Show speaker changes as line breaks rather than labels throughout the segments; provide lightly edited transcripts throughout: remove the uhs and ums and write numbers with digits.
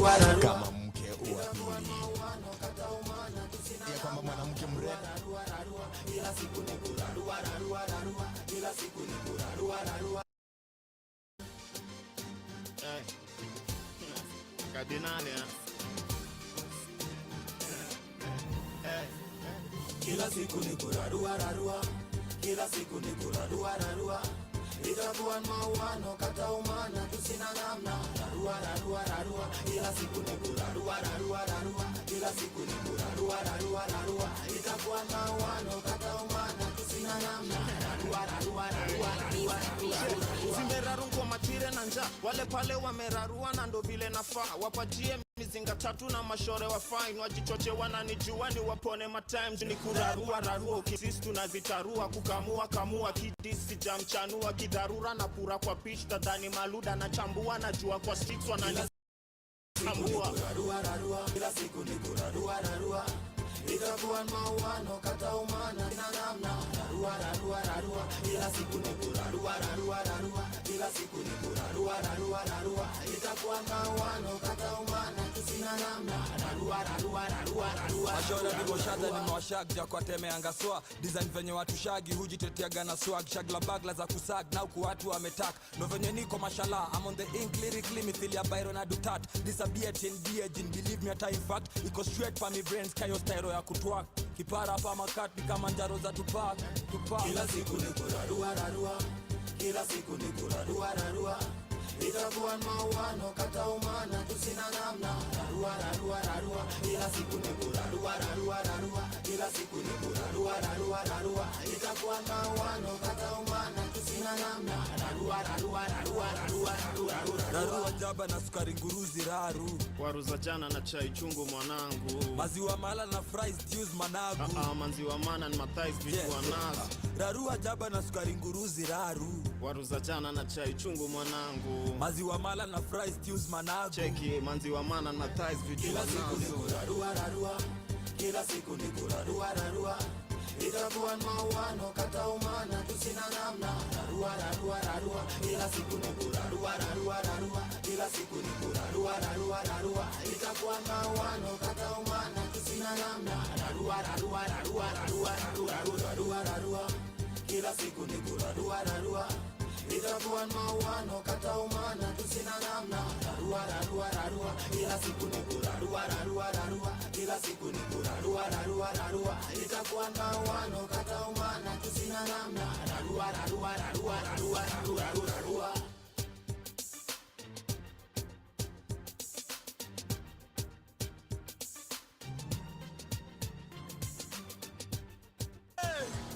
kama mke wa pili. Ya kwamba mwanamke mrembo kila siku ni kurarua rarua rarua, kila siku ni kurarua rarua. Kardinali kila siku ni kurarua rarua, kila siku ni kurarua rarua. Itakuwa mauano kata umana tusina namna. Rarua rarua rarua, kila siku ni kurarua rarua rarua, kila siku ni kurarua rarua rarua. Itakuwa mauano kata umana tusina namna. Rarua rarua rarua rarua rarua. Zimerarungwa matire na njaa, wale pale wamerarua na ndo vile nafaa. Wapatie mizinga tatu na mashore wa fine, wajichoche wananijua ni wapone matimes. Ni kurarua rarua, ukisisi tunazitarua, kukamua kamua kidisi jamchanua, kidarura na pura kwa pitch, tadhani maluda na chambua, na jua kwa sticks wanani kambua. Kurarua rarua, kila siku ni kurarua rarua. Itakuwa mauano kata umana na namna. Rarua rarua rarua, kila siku ni kurarua rarua rarua, kila siku ni kurarua rarua rarua. Itakuwa mauano kata umana tusina namna. Rarua rarua rarua rarua.
Ashora bigo shada ni mwashag jakwa temeanga swa. Design venye watu shagi hujiteteaga na swag. Shagla bagla za kusag na huku watu wametak. No venye niko mashallah, I'm on the ink lyrically mithilia Byron na Dutat. Disabiyet in Diagin, believe me ata in fact. Iko straight pa mi brains kayo styro ya kutwak. Kipara pa makat ni kama njaro za Tupac.
Kila siku ni kurarua rarua, kila siku ni kurarua rarua. Itakuwa mauano kata umana tusina namna. Rarua rarua rarua, kila siku ni kurarua rarua rarua, kila siku ni kurarua rarua rarua. Itakuwa mauano kata umana tusina namna. Rarua rarua rarua rarua rarua.
Rarua jaba na sukari nguruzi raru,
waru za jana na chai chungu mwanangu,
maziwa mala na fries juice managu.
Maziwa mana na mathais vitu wanazo.
Rarua jaba na sukari nguruzi raru,
waru za jana na chai chungu mwanangu,
maziwa mala na fries juice managu.
Cheki maziwa mana na thighs vitu wanazo.
Kila siku ni kurarua rarua, kila siku ni kurarua rarua. Itakuwa mauano kata umana tusina namna. Rarua rarua rarua, kila siku ni kurarua rarua rarua, kila siku ni kurarua rarua rarua. Itakuwa mauano kata umana tusina namna. Rarua rarua rarua rarua rarua rarua, kila siku ni kurarua rarua. Itakuwa mauano kata umana tusina namna. Rarua rarua rarua, kila siku ni kurarua rarua rarua, kila siku ni kurarua rarua rarua. Itakuwa mauano kata umana tusina namna. Rarua rarua rarua rarua rarua rarua.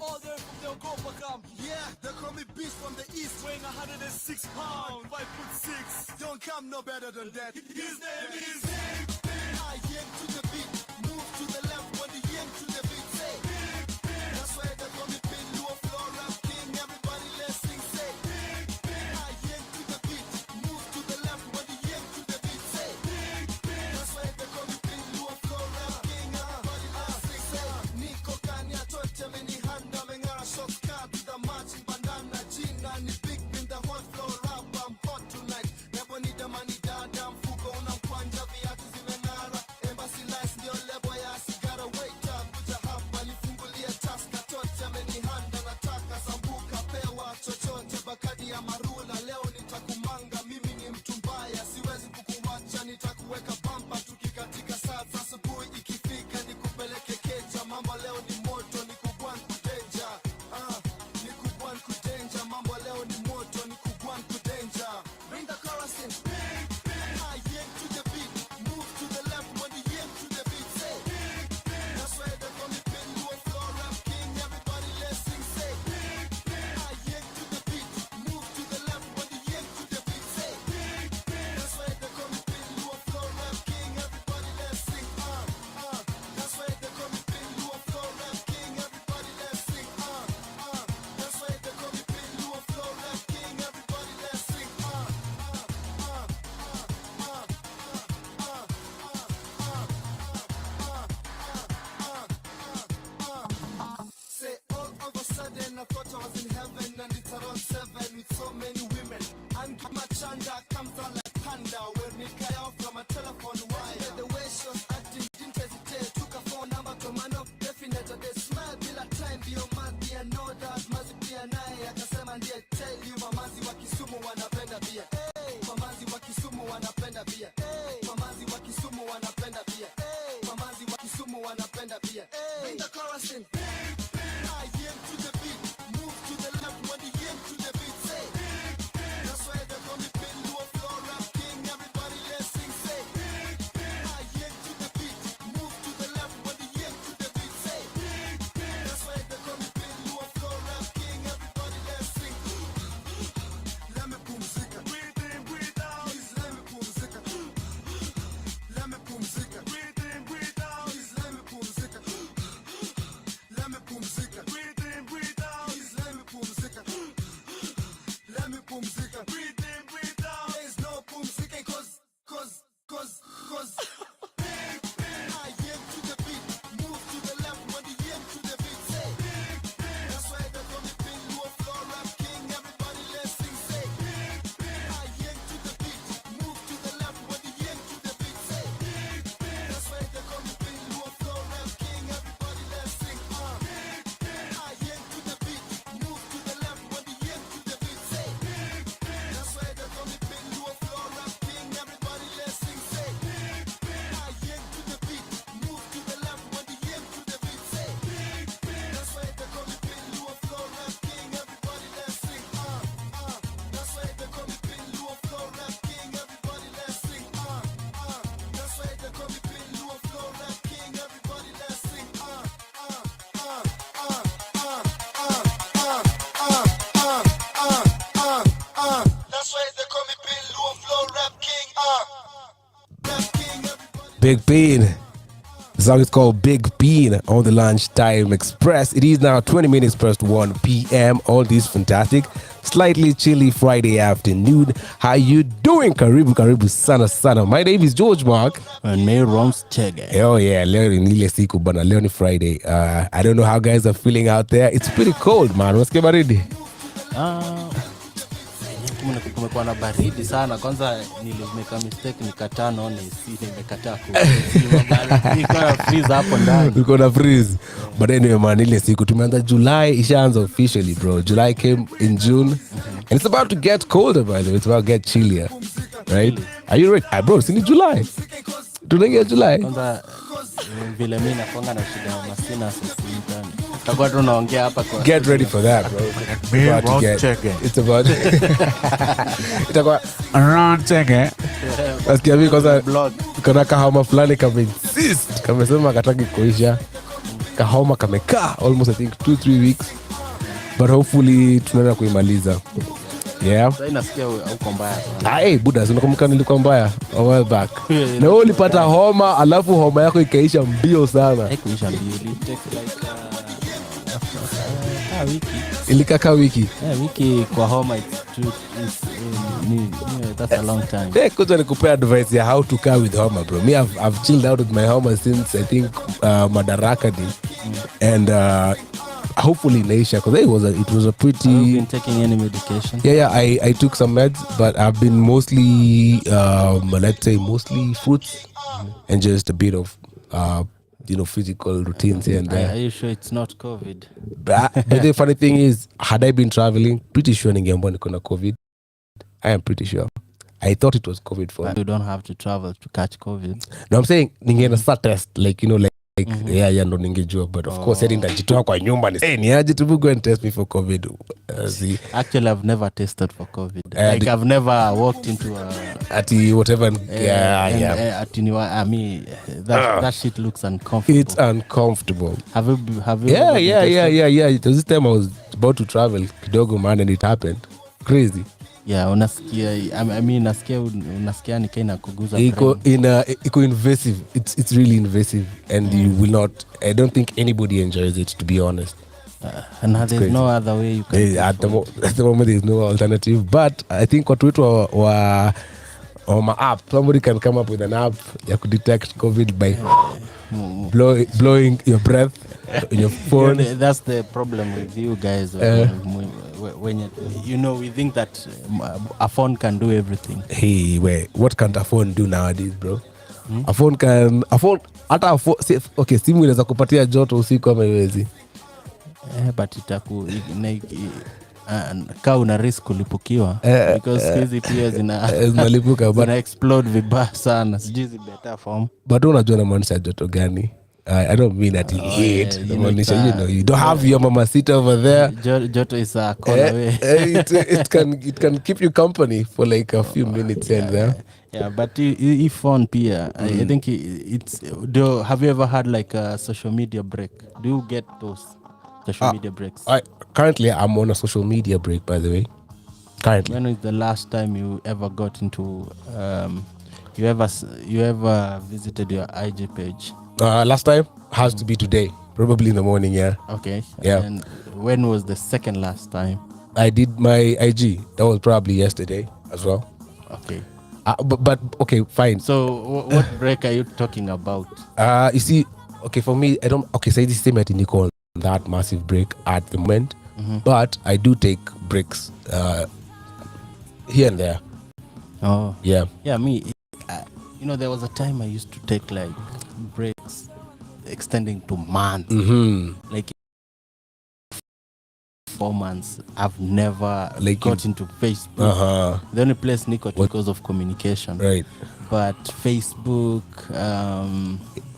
All there from the Ogopa camp.
Yeah, they call me Beast from the East.
Weighing 106 pounds, 5'6".
Don't come no better than that.
His name is Big Ben.
I yank to the beat, move to the left when the yank to the beat. Say,
Big Ben.
that's why they call me Pin Luo Floor Rap King. Everybody let's sing. Say,
Big Ben.
I yank to the beat, move to the left when the yank to the beat. Say,
Big Ben.
that's why they call me Pin Luo Floor Rap King. Everybody let's sing. Say, Nico Kanya Tote Mini Handa Mengara Shots Cut to the marching banana Gina ni Big Ben the hot floor rap. I'm hot tonight. Never need the money dada mfuko unamkwanja viatu zimeng'ara. Embassy nice ndio lebo ya sigara. Wake up kuja hapa nifungulie taska. Tote amenihanda nataka sambuka pewa chochote bakadi ya marula. Leo nitakumanga mimi ni mtu mbaya, siwezi kukuwacha nitakuweka bamba. Tukikatika saa asubuhi ikifika nikupeleke keja. Mambo leo ni moto nikugwan kudenja. Nikugwan kudenja. Mambo leo ni moto nikugwan kudenja. Bring the chorus in.
Big Ben.
I yank to the beat, move to the left when the yank to the beat. Say,
Big Ben.
that's why they call me Pin Luo Floor Rap King. Everybody let's sing. Say,
Big Ben.
I yank to the beat, move to the left when the yank to the beat. Say,
Big Ben.
that's why they call me Pin Luo Floor Rap King. Everybody let's sing. That's why they call me Pin Luo Floor Rap King. Everybody let's sing. That's why they call me Pin Luo Floor Rap King. Everybody let's sing. Say all of a sudden I thought I was in heaven, and it's around 7 with so many women. And my chanda comes out like panda. When Nikaya off from my telephone wire. The way she was acting, didn't hesitate. Took a phone number to man up, definitely they smile. Bila time, be your man, be a know that. Mazi pia nae, akasema ndiye tell you. Mamazi wa Kisumu wanapenda bia. Mamazi wa Kisumu wanapenda bia. Mamazi wa Kisumu wanapenda bia. Mamazi wa Kisumu wanapenda bia. Bring the chorus in. I am to the beat. Move to the left when the aim to the beat. Say. That's why they call me Pillow Floor Rap King. Everybody let's sing. Say. I am to the beat. Move to the left when the aim to the beat. Say. That's why they call me Pillow Floor Rap King. Everybody let's sing. Let me pumzika. Breathe in, breathe out. Please let me pumzika. Let me pumzika. Breathe in, breathe out. Please let me pumzika. Let me pumzika. Breathe in, breathe out. Please let me pumzika. Let me pumzika. Breathe in, breathe out. There's no pumzika cause I am to the beat. Move to the left when the aim to the beat. Say. That's why they call me Pillow Floor Rap King. Everybody let's sing. Say. I am to the beat. Move to the left when the aim to the beat. Say. That's why they call me Pillow Floor Rap King. Everybody let's sing. I am to the beat. Move to the left when the aim to the beat. Say. That's why they call me Pillow Floor Rap King. Everybody let's sing. Say. I am to the beat. Move to the left when the aim to the beat. Say. That's why they call me Pillow Floor Rap King. Everybody let's sing. That's why they call me Pillow Floor Rap King. Everybody let's sing. That's why they call me Pillow Floor Rap King. Everybody let's sing. That's why they call me Pillow Floor Rap King. Rap King. Everybody.
Big Bean. The song is called Big Bean on the Lunchtime Express. It is now 20 minutes past 1 p.m. All this fantastic, slightly chilly Friday afternoon. How you doing? Karibu sana sana. My name is George Mark.
And May Roms Chege.
Oh yeah, leo ni ile siku bana, leo ni Friday. I don't know how guys are feeling out there. It's pretty cold, man. Unasikia baridi?
Kumekuwa na baridi sana. Kwanza nilimeka mistake nikaturn on AC, nimekataa niko freeze hapo ndani.
Uko na freeze. But anyway, man, ile siku tumeanza July, ishaanza officially, bro. July came in June. And it's about to get colder, by the way. It's about to get chillier. Right? Are you ready? Bro, it's in July. Tunaingia July.
Kwanza vile mimi nakonga na shida masina sisi mtani. Tutakuwa tunaongea hapa kwa.
Get ready for that, bro. It's about itakuwa around cheke. Nasikia mimi kwanza kuna kahoma fulani kama insist. Kamesema kataki kuisha. Kahoma kamekaa almost I think 2-3 weeks. But hopefully tunaenda kuimaliza. Yeah.
Sasa nasikia uko mbaya sana.
Hey, Buddha, unakumbuka nilikuwa mbaya a while back. Na wewe ulipata homa, alafu homa yako ikaisha mbio sana.
Haikuisha mbio, it take like wiki.
Ilikaka wiki.
Wiki kwa homa that's a long time.
Hey, kuja nikupea advice ya how to car with homa, bro. Me, I've chilled out with my homa since I think Madaraka Day. And hopefully inaisha because it was a pretty.
Have you been taking any medication?
Yeah, I took some meds, but I've been mostly let's say mostly fruits and just a bit of physical routines here and there.
Are you sure it's not COVID?
But the funny thing is, had I been traveling, pretty sure ningeambia niko na COVID. I am pretty sure. I thought it was COVID for me.
You don't have to travel to catch COVID.
No, I'm saying ningeenda start test yeah ndo ningejua, but of course yadi ndajitoa kwa nyumba ni aje to go and test me for COVID.
Actually, I've never tested for COVID. I've never walked into
whatever.
That shit looks uncomfortable.
It's uncomfortable.
Have you?
Yeah. It was this time I was about to travel kidogo, man, and it happened. Crazy.
Yeah, unasikia nikaina kuguza.
Iko invasive. It's really invasive, and you will not. I don't think anybody enjoys it, to be honest.
And there's crazy. No other way you can.
At the moment, there's no alternative. But I think what we were my app. Somebody can come up with an app that could detect COVID by blowing your breath in your phone.
That's the problem with you guys. when we think that a phone can do everything.
Hey, wait, what can a phone do nowadays, bro? A phone hata okay, simu inaweza kupatia joto usiku ama iwezi.
But kaa una risk kulipukiwa because hizi pia
zinalipuka
zina explode vibaya sana, sijui better form.
But unajua namaanisha joto gani? I don't mean that heat. You don't have your mamacita over there.
Joto is a call away.
It can keep you company for like a few minutes and there.
Yeah, but if phone pia, I think it's. Have you ever had like a social media break? Do you get those social media breaks?
Currently, I'm on a social media break, by the way. Currently.
When was the last time you ever got into? You ever visited your IG page?
Last time has to be today, probably in the morning. Yeah.
Okay.
Yeah.
And when was the second last time?
I did my IG. That was probably yesterday as well.
Okay.
But okay, fine.
So what break are you talking about?
You see, okay, for me, I don't. Okay, say this same at Nicole. That massive break at the moment, but I do take breaks here and there.
Oh.
Yeah.
Yeah, me. There was a time I used to take like breaks extending to months. Like 4 months. I've never got into Facebook. The only place Nico because of communication.
Right.
But Facebook,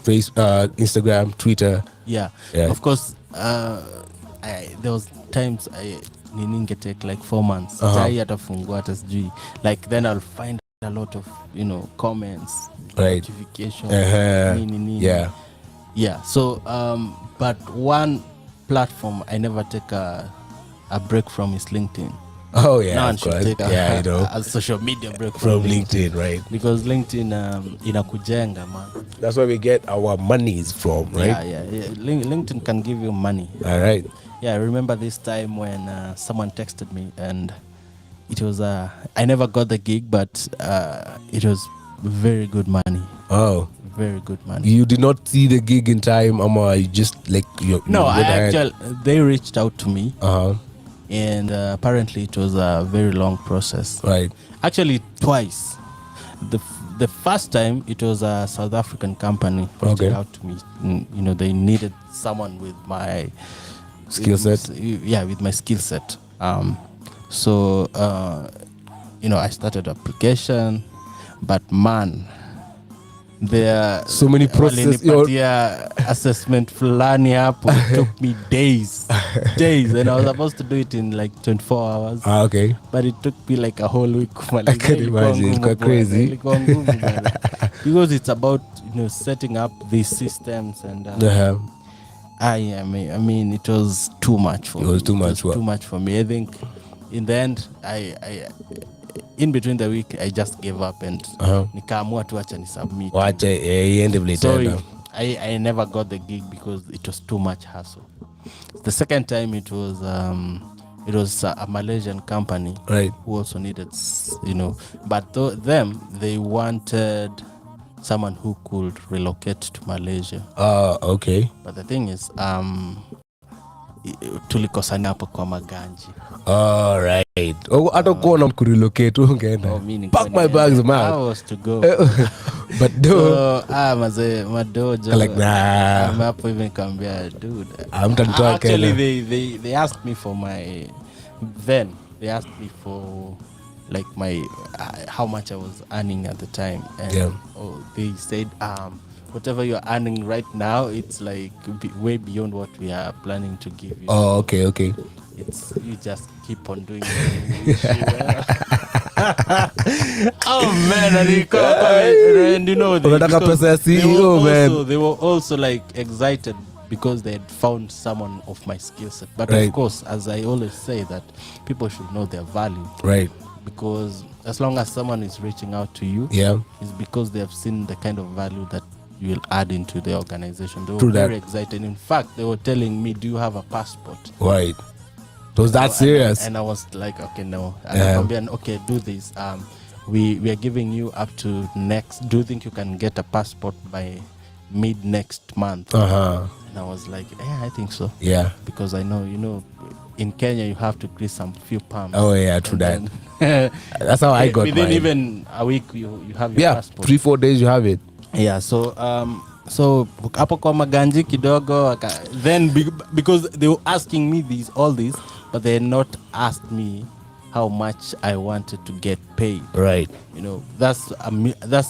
Instagram, Twitter.
Yeah. Of course, there was times I didn't take like 4 months. Like then I'll find a lot of comments, notifications. Yeah. So but one platform I never take a break from is LinkedIn.
Oh yeah,
no one should take a social media break
from LinkedIn, right?
Because LinkedIn inakujenga, man.
That's where we get our monies from, right?
Yeah. LinkedIn can give you money.
All right.
Yeah, I remember this time when someone texted me, and it was I never got the gig, but it was very good money.
Oh,
very good money.
You did not see the gig in time, or you just like
they reached out to me. And apparently it was a very long process.
Right.
Actually, twice. The first time it was a South African company reaching out to me. They needed someone with my
skill set.
With my skill set. So I started application, but man, there are
so many processes.
Assessment fulani hapo took me days, and I was supposed to do it in like 24 hours.
Okay.
But it took me like a whole week.
I can imagine. It's quite crazy.
Because it's about setting up these systems and. I mean, it was too much for me.
It was too much
for me. I think in the end, I in between the week, I just gave up and nikaamua tu acha ni submit. So I never got the gig because it was too much hassle. The second time it was a Malaysian company,
right,
who also needed, but they wanted someone who could relocate to Malaysia.
Okay.
But the thing is, tulikosana hapo kwa maganji.
All right. Hata kuona kurelocate ungeenda. Pack my bags, man.
I was to go.
But
so, madojo.
Like nah.
I'm hapo even kambia, dude.
Actually,
they asked me for my they asked me for like my how much I was earning at the time, and they said whatever you're earning right now, it's like way beyond what we are planning to give you.
Oh, okay.
It's you just keep on doing it. Oh man, and they were also like excited because they had found someone of my skill set. But of course, as I always say, that people should know their value.
Right.
Because as long as someone is reaching out to you, it's because they have seen the kind of value that you will add into the organization. They were very excited. In fact, they were telling me, do you have a passport?
Right. So was that serious?
And I was like, okay, no. And okay, do this. We are giving you up to next. Do you think you can get a passport by mid next month? And I was like, yeah, I think so.
Yeah.
Because I know, in Kenya you have to grease some few palms.
Oh yeah, true that.
Then,
That's how I got
within
mine.
even a week you have your passport.
3-4 days you have it.
Yeah, so hapo kwa maganji kidogo then because they were asking me all this, but they not asked me how much I wanted to get paid.
Right.
You know, that's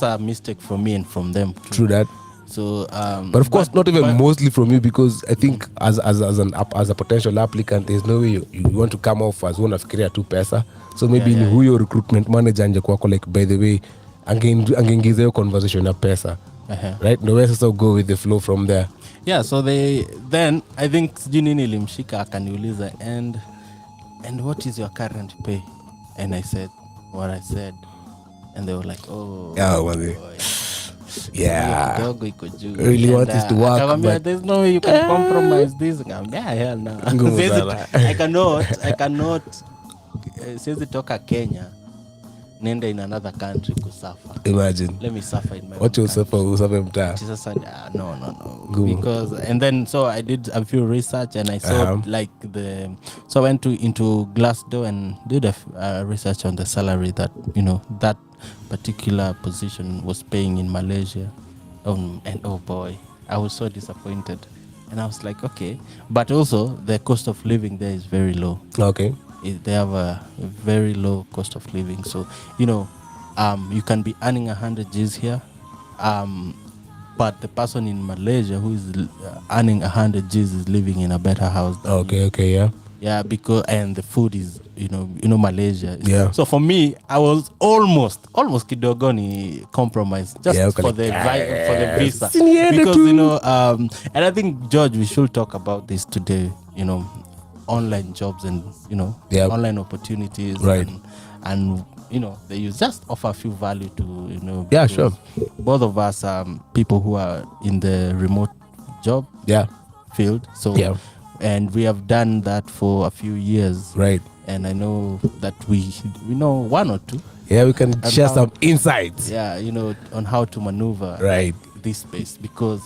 a mistake from me and from them too.
True that.
So
but of course not even mostly from you, because I think as a potential applicant there's no way you want to come off as unafikiria tu pesa. So maybe ni huyo recruitment manager anje kwako, like by the way angeingiza hiyo conversation ya pesa. Right, no way so go with the flow from there.
Yeah, so then I think sijui nini ilimshika akaniuliza and what is your current pay? And I said what I said, and they were like, oh
boy. Yeah,
really
want this to work, but
there's no way you can compromise this. Hell no. I cannot siwezi toka Kenya nenda in another country kusuffer.
Imagine.
Let me suffer in my
what you suffer mtaa.
No. Because and then so I did a few research and I saw so I went into Glassdoor and did a research on the salary that that particular position was paying in Malaysia. And oh boy, I was so disappointed. And I was like, okay, but also the cost of living there is very low.
Okay.
They have a very low cost of living, so you can be earning 100 Gs here, but the person in Malaysia who is earning 100 Gs is living in a better house than
okay,
yeah, because and the food is Malaysia.
Yeah.
So for me, I was almost kidogoni compromised just for the visa, because and I think George, we should talk about this today. Online jobs and online opportunities,
right?
And they just offer a few value to
Yeah, sure.
Both of us people who are in the remote job field, so and we have done that for a few years,
right?
And I know that we know one or two.
Yeah, we can share some insights.
Yeah, on how to maneuver this space, because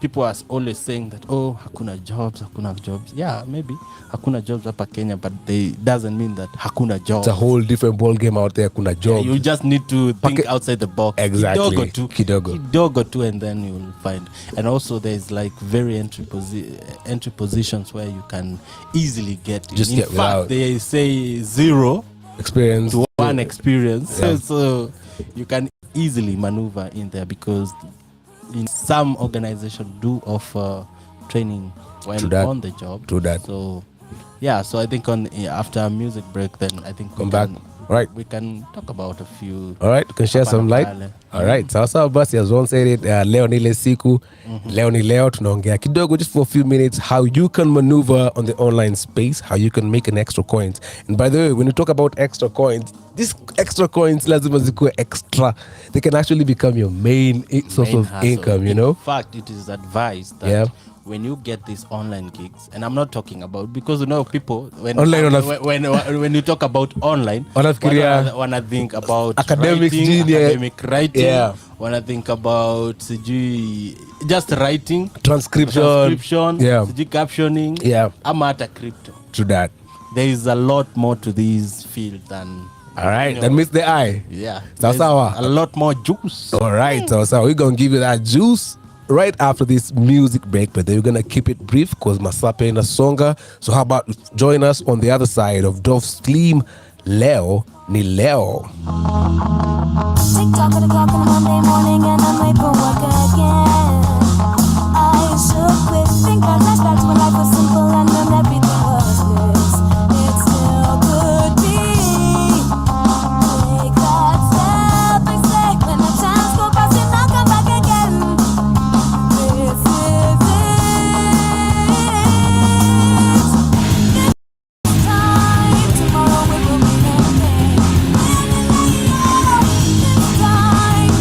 people are always saying that hakuna jobs. Yeah, maybe hakuna jobs hapa Kenya, but they doesn't mean that hakuna jobs.
It's a whole different ball game out there. Hakuna jobs.
You just need to think outside the box.
Exactly.
Kidogo too, and then you'll find. And also there's like very entry positions where you can easily get. In fact, they say 0
experience
to 1 experience.
Yeah.
So you can easily maneuver in there, because in some organizations do offer training while on the job.
True that.
So so I think after a music break, then I think we can talk about a few.
All right, we can share some light. All right, sawa basi, as one said it, leo ni ile siku, leo ni leo, tunaongea kidogo just for a few minutes how you can maneuver on the online space, how you can make an extra coins. And by the way, when you talk about extra coins, these extra coins lazima zikuwe extra. They can actually become your main source of income,
In fact, it is advised that when you get these online gigs, and I'm not talking about, because people when you talk about online, wanna think about
academic
writing, wanna think about just writing,
transcription,
captioning, ama hata crypto.
To that,
there is a lot more to this field than.
All right, that meets the eye.
Yeah,
sawa.
A lot more juice.
All right, so we're gonna give you that juice right after this music break, but then we're gonna keep it brief because Masape and Songa. So how about join us on the other side of Dove Slim? Leo ni Leo.
Tick-tock on the clock on a Monday morning and I'm late for work again. I shook with think about flashbacks when life was simple and then everything was bliss. It still could be. Take that step and say when the times go past and I'll come back again. This is it. This time, tomorrow it will be nothing. This time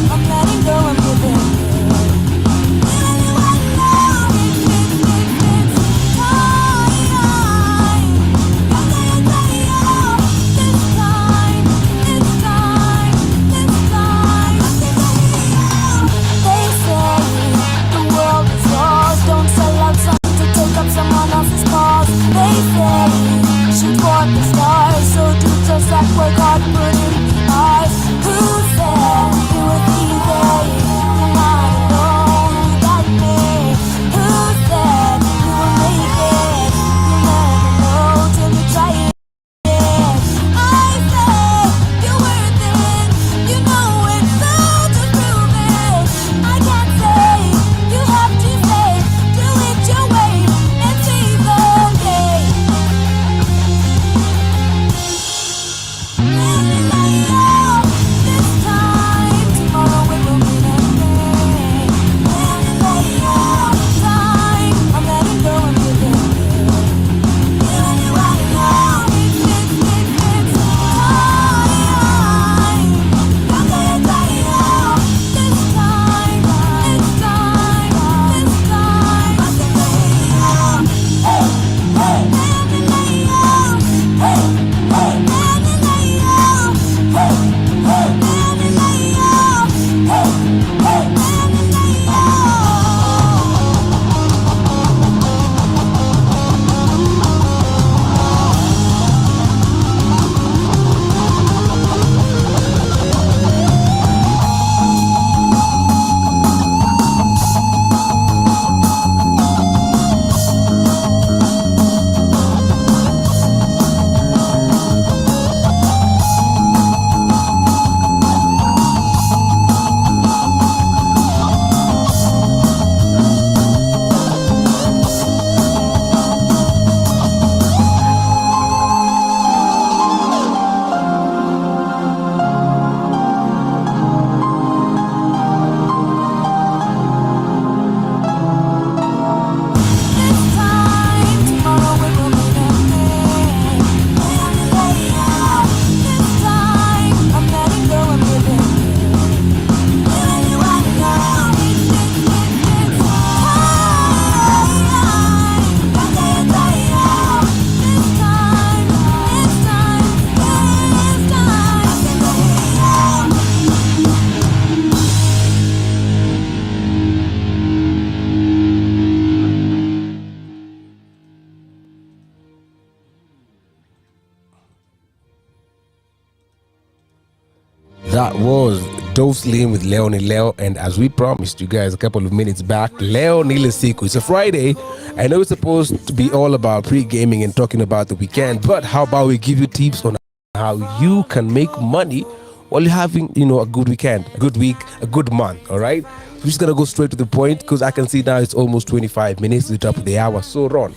That was Dose Slim with Leo Ni Leo, and as we promised you guys a couple of minutes back, Leo Ni Siku. It's a Friday. I know it's supposed to be all about pre-gaming and talking about the weekend, but how about we give you tips on how you can make money while you're having, a good weekend, a good week, a good month, all right? We're just going to go straight to the point because I can see now it's almost 25 minutes to the top of the hour. So, Ron,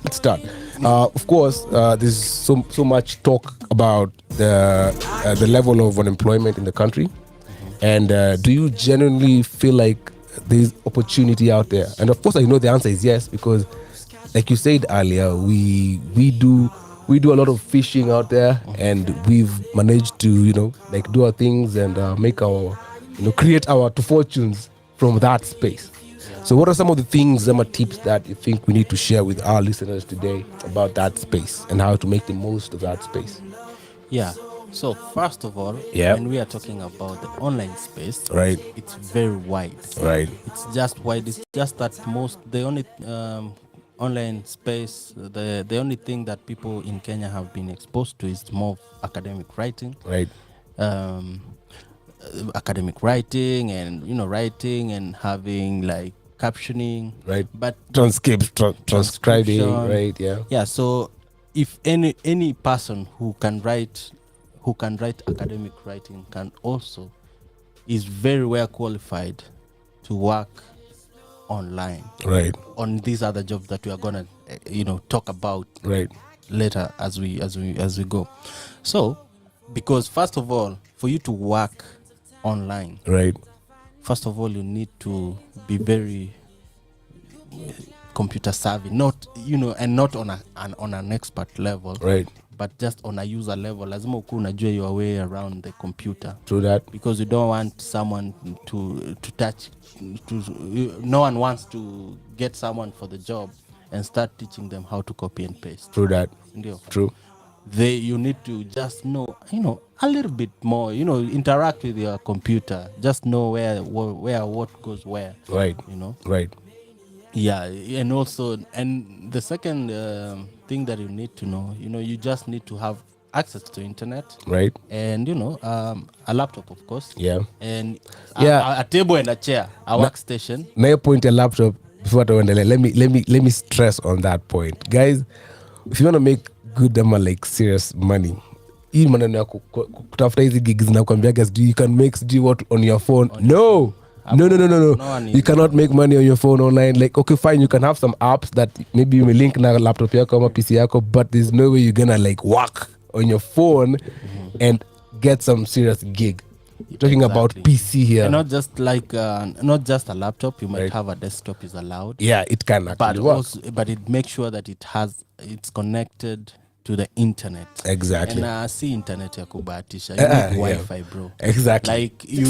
let's start. Of course, there's so much talk about the level of unemployment in the country. And do you genuinely feel like there's opportunity out there? And of course, I know the answer is yes, because like you said earlier, we do a lot of fishing out there, and we've managed to do our things and make our create our fortunes from that space. So what are some of the things, some tips that you think we need to share with our listeners today about that space and how to make the most of that space?
Yeah. So first of all, when we are talking about the online space,
right,
it's very wide.
Right.
It's just wide. It's just that the only online space, the only thing that people in Kenya have been exposed to is more academic writing.
Right.
Academic writing and writing and having like captioning,
right,
but
transcribing, right, yeah.
So if any person who can write academic writing is very well qualified to work online,
right,
on these other jobs that we are gonna talk about,
right,
later as we go. So because first of all, for you to work online,
right,
first of all you need to be very computer savvy, not and not on an expert level,
right,
but just on a user level. Lazima uku unajua your way around the computer.
True that.
Because you don't want someone to touch no one wants to get someone for the job and start teaching them how to copy and paste.
True that.
Ndio.
True.
You need to just know, a little bit more, interact with your computer, just know where what goes where.
Right. Right.
Yeah, and also, and the second thing that you need to know, you just need to have access to internet,
right,
and a laptop, of course, and a table and a chair, a workstation.
Na your point, a laptop. Before I let me stress on that point, guys. If you want to make good like serious money, hii maneno ya kutafuta hizi gigs na kuambia guys, you can make what on your phone. No. You cannot make money on your phone online. Like, okay, fine, you can have some apps that maybe you may link na laptop yako ama PC yako, but there's no way you're gonna like work on your phone and get some serious gig. You're talking about PC here.
And not just a laptop. You might have a desktop is allowed.
Yeah, it can actually work.
But it makes sure that it's connected to the internet.
Exactly.
And see internet ya kubahatisha. You need Wi-Fi, bro.
Exactly.
Like you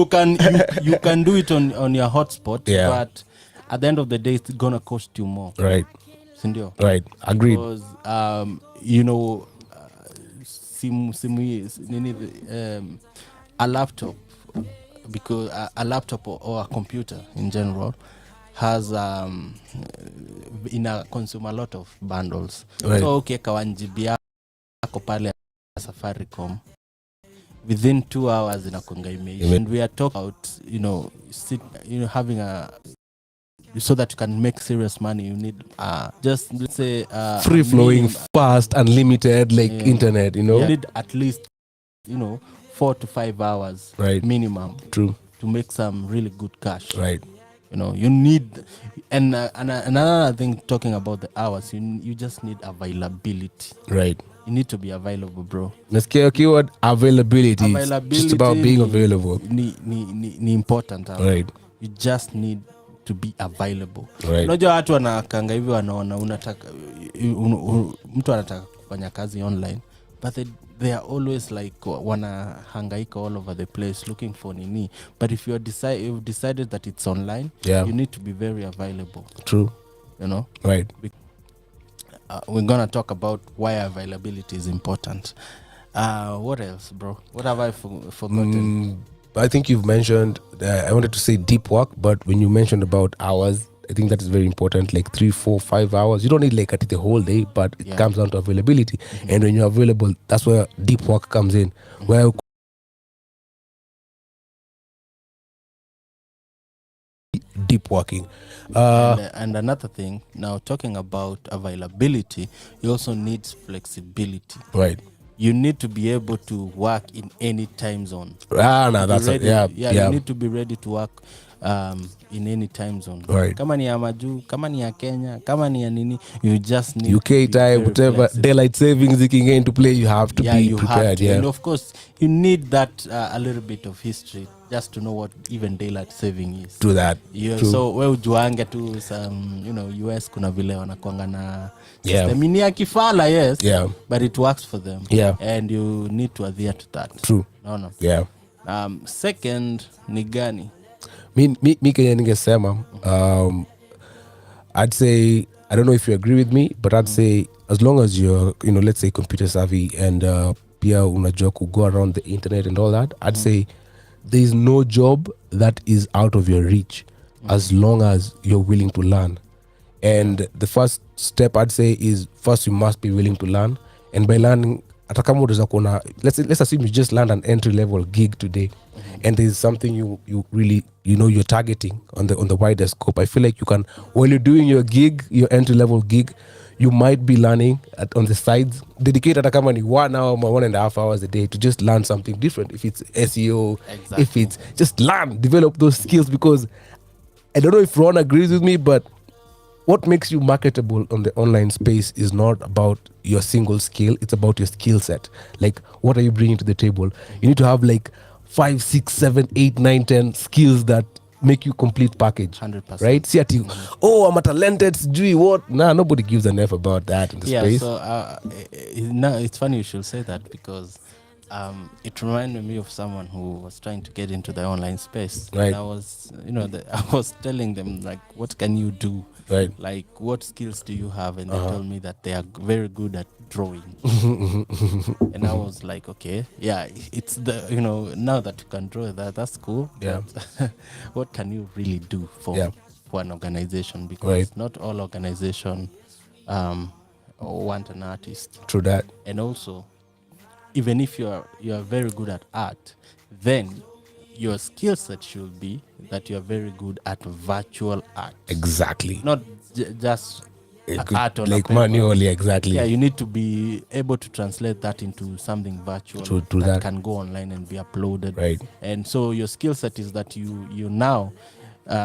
can do it on your hotspot, but at the end of the day it's gonna cost you more.
Right.
Sindio?
Right. Agreed.
Because a laptop, because a laptop or a computer in general has consume a lot of bundles.
Right.
So ukiweka 1 GB yako pale Safaricom, within 2 hours inakuanga imeisha. And we are talking about having so that you can make serious money, you need just let's say
free flowing, fast, unlimited internet. You
need at least 4 to 5 hours,
right,
minimum.
True.
To make some really good cash.
Right.
You need, and another thing, talking about the hours, you just need availability.
Right.
You need to be available, bro.
Let's get a keyword, availability. It's just about being available.
Ni important.
Right.
You just need to be available.
Right.
Unajua watu wanakanga hivi wanaona mtu anataka kufanya kazi online, but they are always like wanahangaika all over the place looking for nini. But if you've decided that it's online, you need to be very available.
True. Right.
We're gonna talk about why availability is important. What else, bro? What have I forgotten?
I think you've mentioned, I wanted to say deep work, but when you mentioned about hours, I think that is very important, like 3, 4, 5 hours. You don't need like the whole day, but it comes down to availability. And when you're available, that's where deep work comes in. Where deep working.
And another thing, now talking about availability, you also need flexibility.
Right.
You need to be able to work in any time zone.
No, that's
ready,
yeah.
You need to be ready to work in any time zone.
Right.
Kama ni ya majuu, kama ni ya Kenya, kama ni ya nini, you just need
UK
to be
time,
very
whatever
flexible.
daylight savings you can get into play, you have to be
you
prepared.
have to.
Yeah.
And of course, you need that a little bit of history just to know what even daylight saving is.
True that. True.
So we ujuange tu some, US kuna vile wanakuanga na
Yeah.
system ni ya kifala, yes.
Yeah.
But it works for them.
Yeah.
And you need to adhere to that.
True.
No.
Yeah.
Second ni gani?
Mi Kenya ningesema, I'd say, I don't know if you agree with me, but I'd say as long as you're, let's say computer savvy and pia unajua ku go around the internet and all that, I'd say there is no job that is out of your reach as long as you're willing to learn. And the first step I'd say is first you must be willing to learn. And by learning, hata kama unaweza kuona, let's assume you just learned an entry level gig today, and there's something you really you're targeting on the wider scope. I feel like you can, while you're doing your gig, your entry level gig, you might be learning on the sides. Dedicate hata kama ni 1 hour or 1.5 hours a day to just learn something different. If it's SEO,
Exactly.
if it's just learn, develop those skills, because I don't know if Ron agrees with me, but what makes you marketable on the online space is not about your single skill, it's about your skill set. Like, what are you bringing to the table? You need to have like 5, 6, 7, 8, 9, 10 skills that make you complete package.
100%.
Right? See at you, I'm a talented, sijui what? Nah, nobody gives an F about that in the space.
So no, it's funny you should say that, because it reminded me of someone who was trying to get into the online space.
Right.
And I was, I was telling them, like, what can you do?
Right.
Like, what skills do you have? And they told me that they are very good at drawing. And I was like, okay, yeah, it's the, now that you can draw that's cool.
Yeah.
But what can you really do for an organization? Because
Right.
not all organization want an artist.
True that.
And also, even if you are very good at art, then your skill set should be that you are very good at virtual art.
Exactly.
Not just art on
like
a paper.
manually, exactly.
Yeah, you need to be able to translate that into something virtual
True
that
that.
can go online and be uploaded.
Right.
And so your skill set is that you now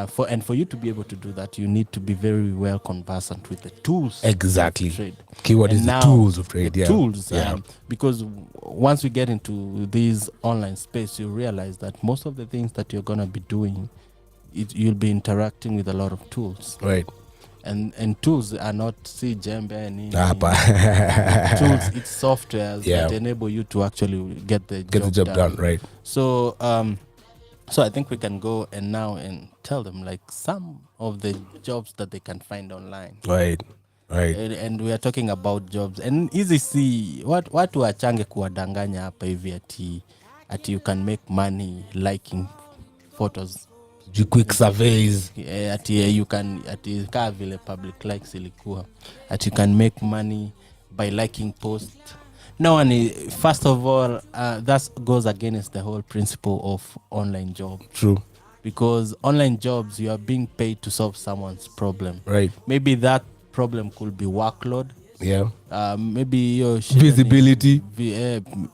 for you to be able to do that, you need to be very well conversant with the tools.
Exactly.
Of trade.
Keyword
And
is the
now,
tools of trade.
the
Yeah.
tools,
Yeah.
because once we get into this online space, you realize that most of the things that you're gonna be doing, you'll be interacting with a lot of tools.
Right.
And tools are not jembe and tools, it's softwares
Yeah.
that enable you to actually get the
job done. Right.
So so I think we can go and tell them like some of the jobs that they can find online.
Right. Right.
And we are talking about jobs, and easy see watu wachange kuwadanganya hapa hivi ati you can make money liking photos,
Do quick surveys.
ati you can ati kaa vile public likes ilikuwa ati you can make money by liking post. No one first of all that goes against the whole principle of online job.
True.
Because online jobs, you are being paid to solve someone's problem.
Right.
Maybe that problem could be workload.
Yeah.
Maybe your
Visibility.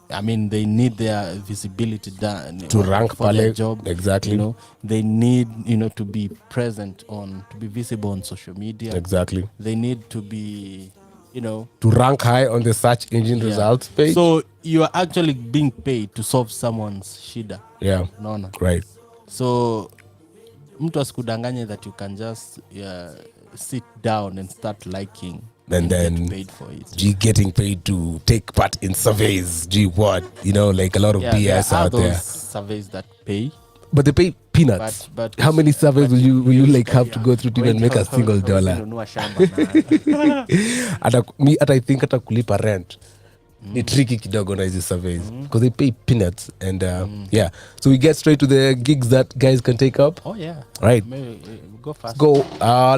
I mean, they need their visibility done
To rank
for their
pale.
job.
Exactly.
They need to be present to be visible on social media.
Exactly.
They need to be
To rank high on the search engine results page.
So you are actually being paid to solve someone's shida.
Yeah.
Unaona?
Right.
So mtu asikudanganye that you can just sit down and start liking
And then
get paid for it.
getting paid to take part in surveys. What? Like a lot of
There
BS
are
out
those
there.
surveys that pay.
But they pay peanuts.
But
How many surveys will you like have to go through to even make a single dollar?
Nunua shamba na-
Hata I think hata kulipa rent ni tricky kidogo na hizi surveys because they pay peanuts and yeah. So we get straight to the gigs that guys can take up.
Oh yeah.
Right.
Maybe, go fast.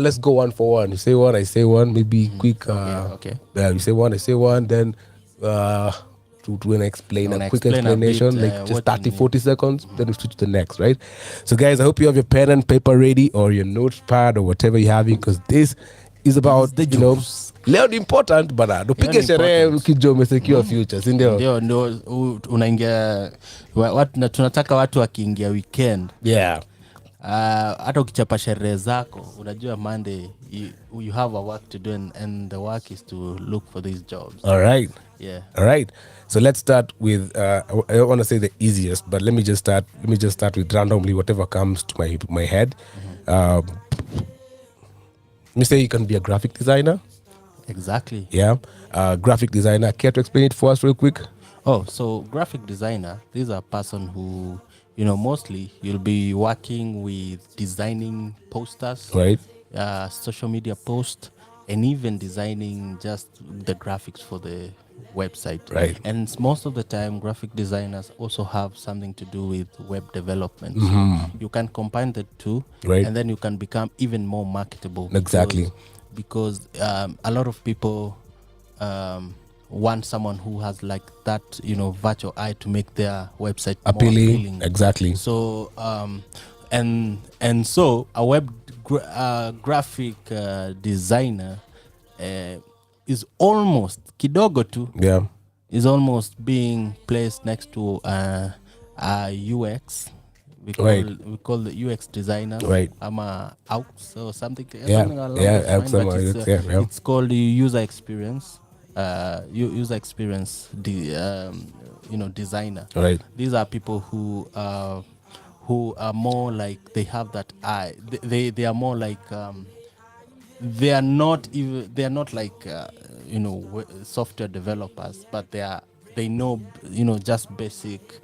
Let's go one for one. You say one, I say one. Maybe quick.
Okay.
You say one, I say one. Then to explain
Wanna
a quick
explain a bit,
explanation, like just
what
30,
you need.
40 seconds, then we switch to the next, right? So guys, I hope you have your pen and paper ready or your notepad or whatever you're having, because this is about,
the
you know,
juice.
leo ni important bana, tupige
ni
sherehe
important.
ukijua umesecure future, si ndio?
Ndio unaingia tunataka watu wakiingia weekend.
Yeah.
Hata ukichapa sherehe zako, unajua Monday you have a work to do, and the work is to look for these jobs.
All right.
Yeah.
All right. So let's start with I don't want to say the easiest, but let me just start with randomly whatever comes to my head. Let me say you can be a graphic designer.
Exactly.
Yeah. Graphic designer. Care to explain it for us real quick?
Oh, so graphic designer, this is a person who, you know, mostly you'll be working with designing posters,
Right.
social media posts, and even designing just the graphics for the website.
Right.
And most of the time, graphic designers also have something to do with web development. So you can combine the two,
Right.
and then you can become even more marketable.
Exactly.
Because a lot of people want someone who has like that, you know, virtual eye to make their website more appealing.
Exactly.
So and so a web graphic designer is almost kidogo tu,
Yeah.
is almost being placed next to a UX. We call the UX designer,
Right.
AUX or something.
Yeah.
Something along
Yeah.
those lines, but
Absolutely.
it's,
Yeah.
it's called the user experience. User experience, designer.
Right.
These are people who are more like, they have that eye. They are more like they are not like software developers, but they know just basic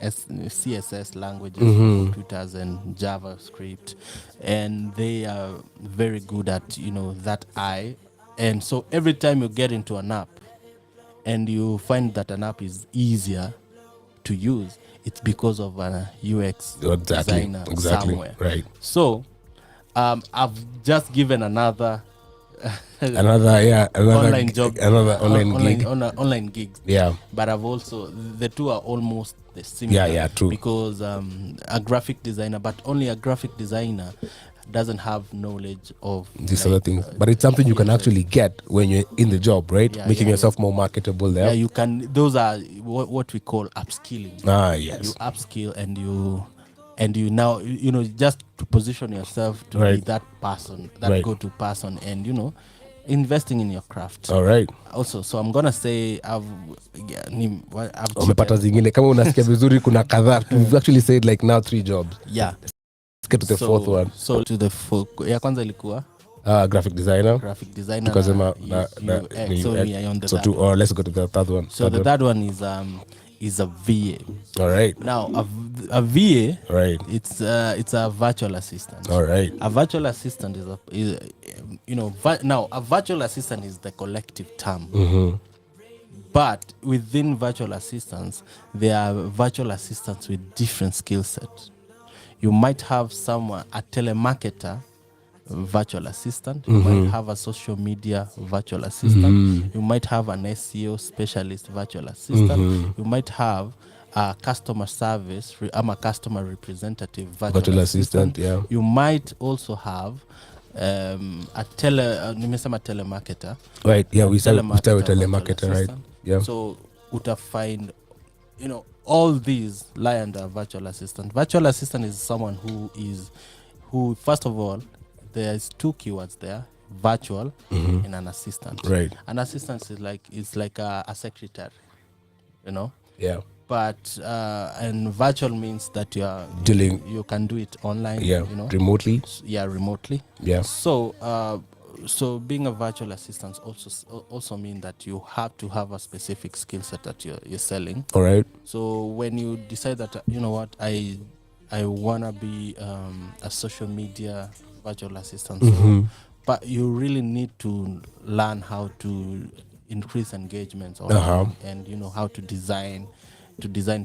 CSS languages, computers and JavaScript, and they are very good at that eye. And so every time you get into an app and you find that an app is easier to use, it's because of a UX designer somewhere.
Right.
So I've just given another
online
job,
another online gig.
Online gigs.
Yeah.
But I've also, the two are almost the similar.
Yeah, true.
Because a graphic designer, but only a graphic designer doesn't have knowledge of
these other things, but it's something you can actually get when you're in the job, right? Making yourself more marketable there.
Yeah, you can. Those are what we call upskilling.
Yes.
You upskill and you now just to position yourself to be that person, that go-to person, and investing in your craft.
All right.
Also, so I'm gonna say
umepata zingine kama unasikia vizuri kuna kadhaa. We've actually said like now 3 jobs.
Yeah.
Let's get to the fourth one.
So to the ya kwanza ilikuwa
graphic designer.
Tukasema
so let's go to the third one.
So the third one is a VA.
All right.
Now a VA,
right?
It's a virtual assistant.
All right.
A virtual assistant now a virtual assistant is the collective term.
Mm-hmm.
But within virtual assistants, there are virtual assistants with different skill sets. You might have a telemarketer virtual assistant. You might have a social media virtual assistant. You might have an SEO specialist virtual assistant. You might have a customer service, I'm a customer representative virtual assistant.
Yeah.
You might also have nimesema telemarketer.
Right. Yeah, we start with telemarketer, right? Yeah.
So uta find all these lie under virtual assistant. Virtual assistant is someone who first of all, there's 2 keywords there: virtual and an assistant.
Right.
An assistant is like a secretary,
Yeah.
But and virtual means that you can do it online.
Yeah. Remotely.
Yeah, remotely.
Yeah.
So being a virtual assistant also mean that you have to have a specific skill set that you're selling.
All right.
So when you decide that I wanna be a social media virtual assistant, but you really need to learn how to increase engagements online, and how to design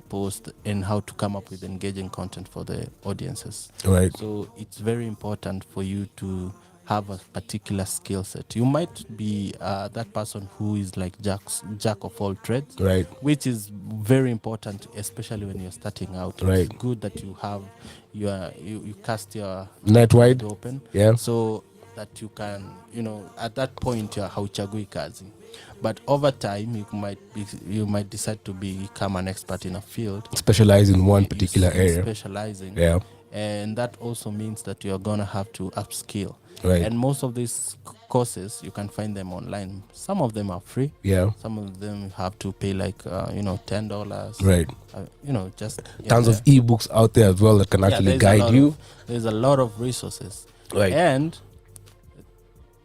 posts and how to come up with engaging content for the audiences.
Right.
So it's very important for you to have a particular skill set. You might be that person who is like jack of all trades,
Right.
which is very important, especially when you're starting out.
Right.
It's good that you have you cast your
Net wide.
open,
Yeah.
so that you can, at that point you're hauchagui kazi. But over time you might decide to become an expert in a field,
Specialize in one particular area.
specializing.
Yeah.
And that also means that you're gonna have to upskill.
Right.
And most of these courses, you can find them online. Some of them are free.
Yeah.
Some of them you have to pay like $10.
Right.
Just
Tons of ebooks out there as well that can actually guide you.
There's a lot of resources.
Right.
And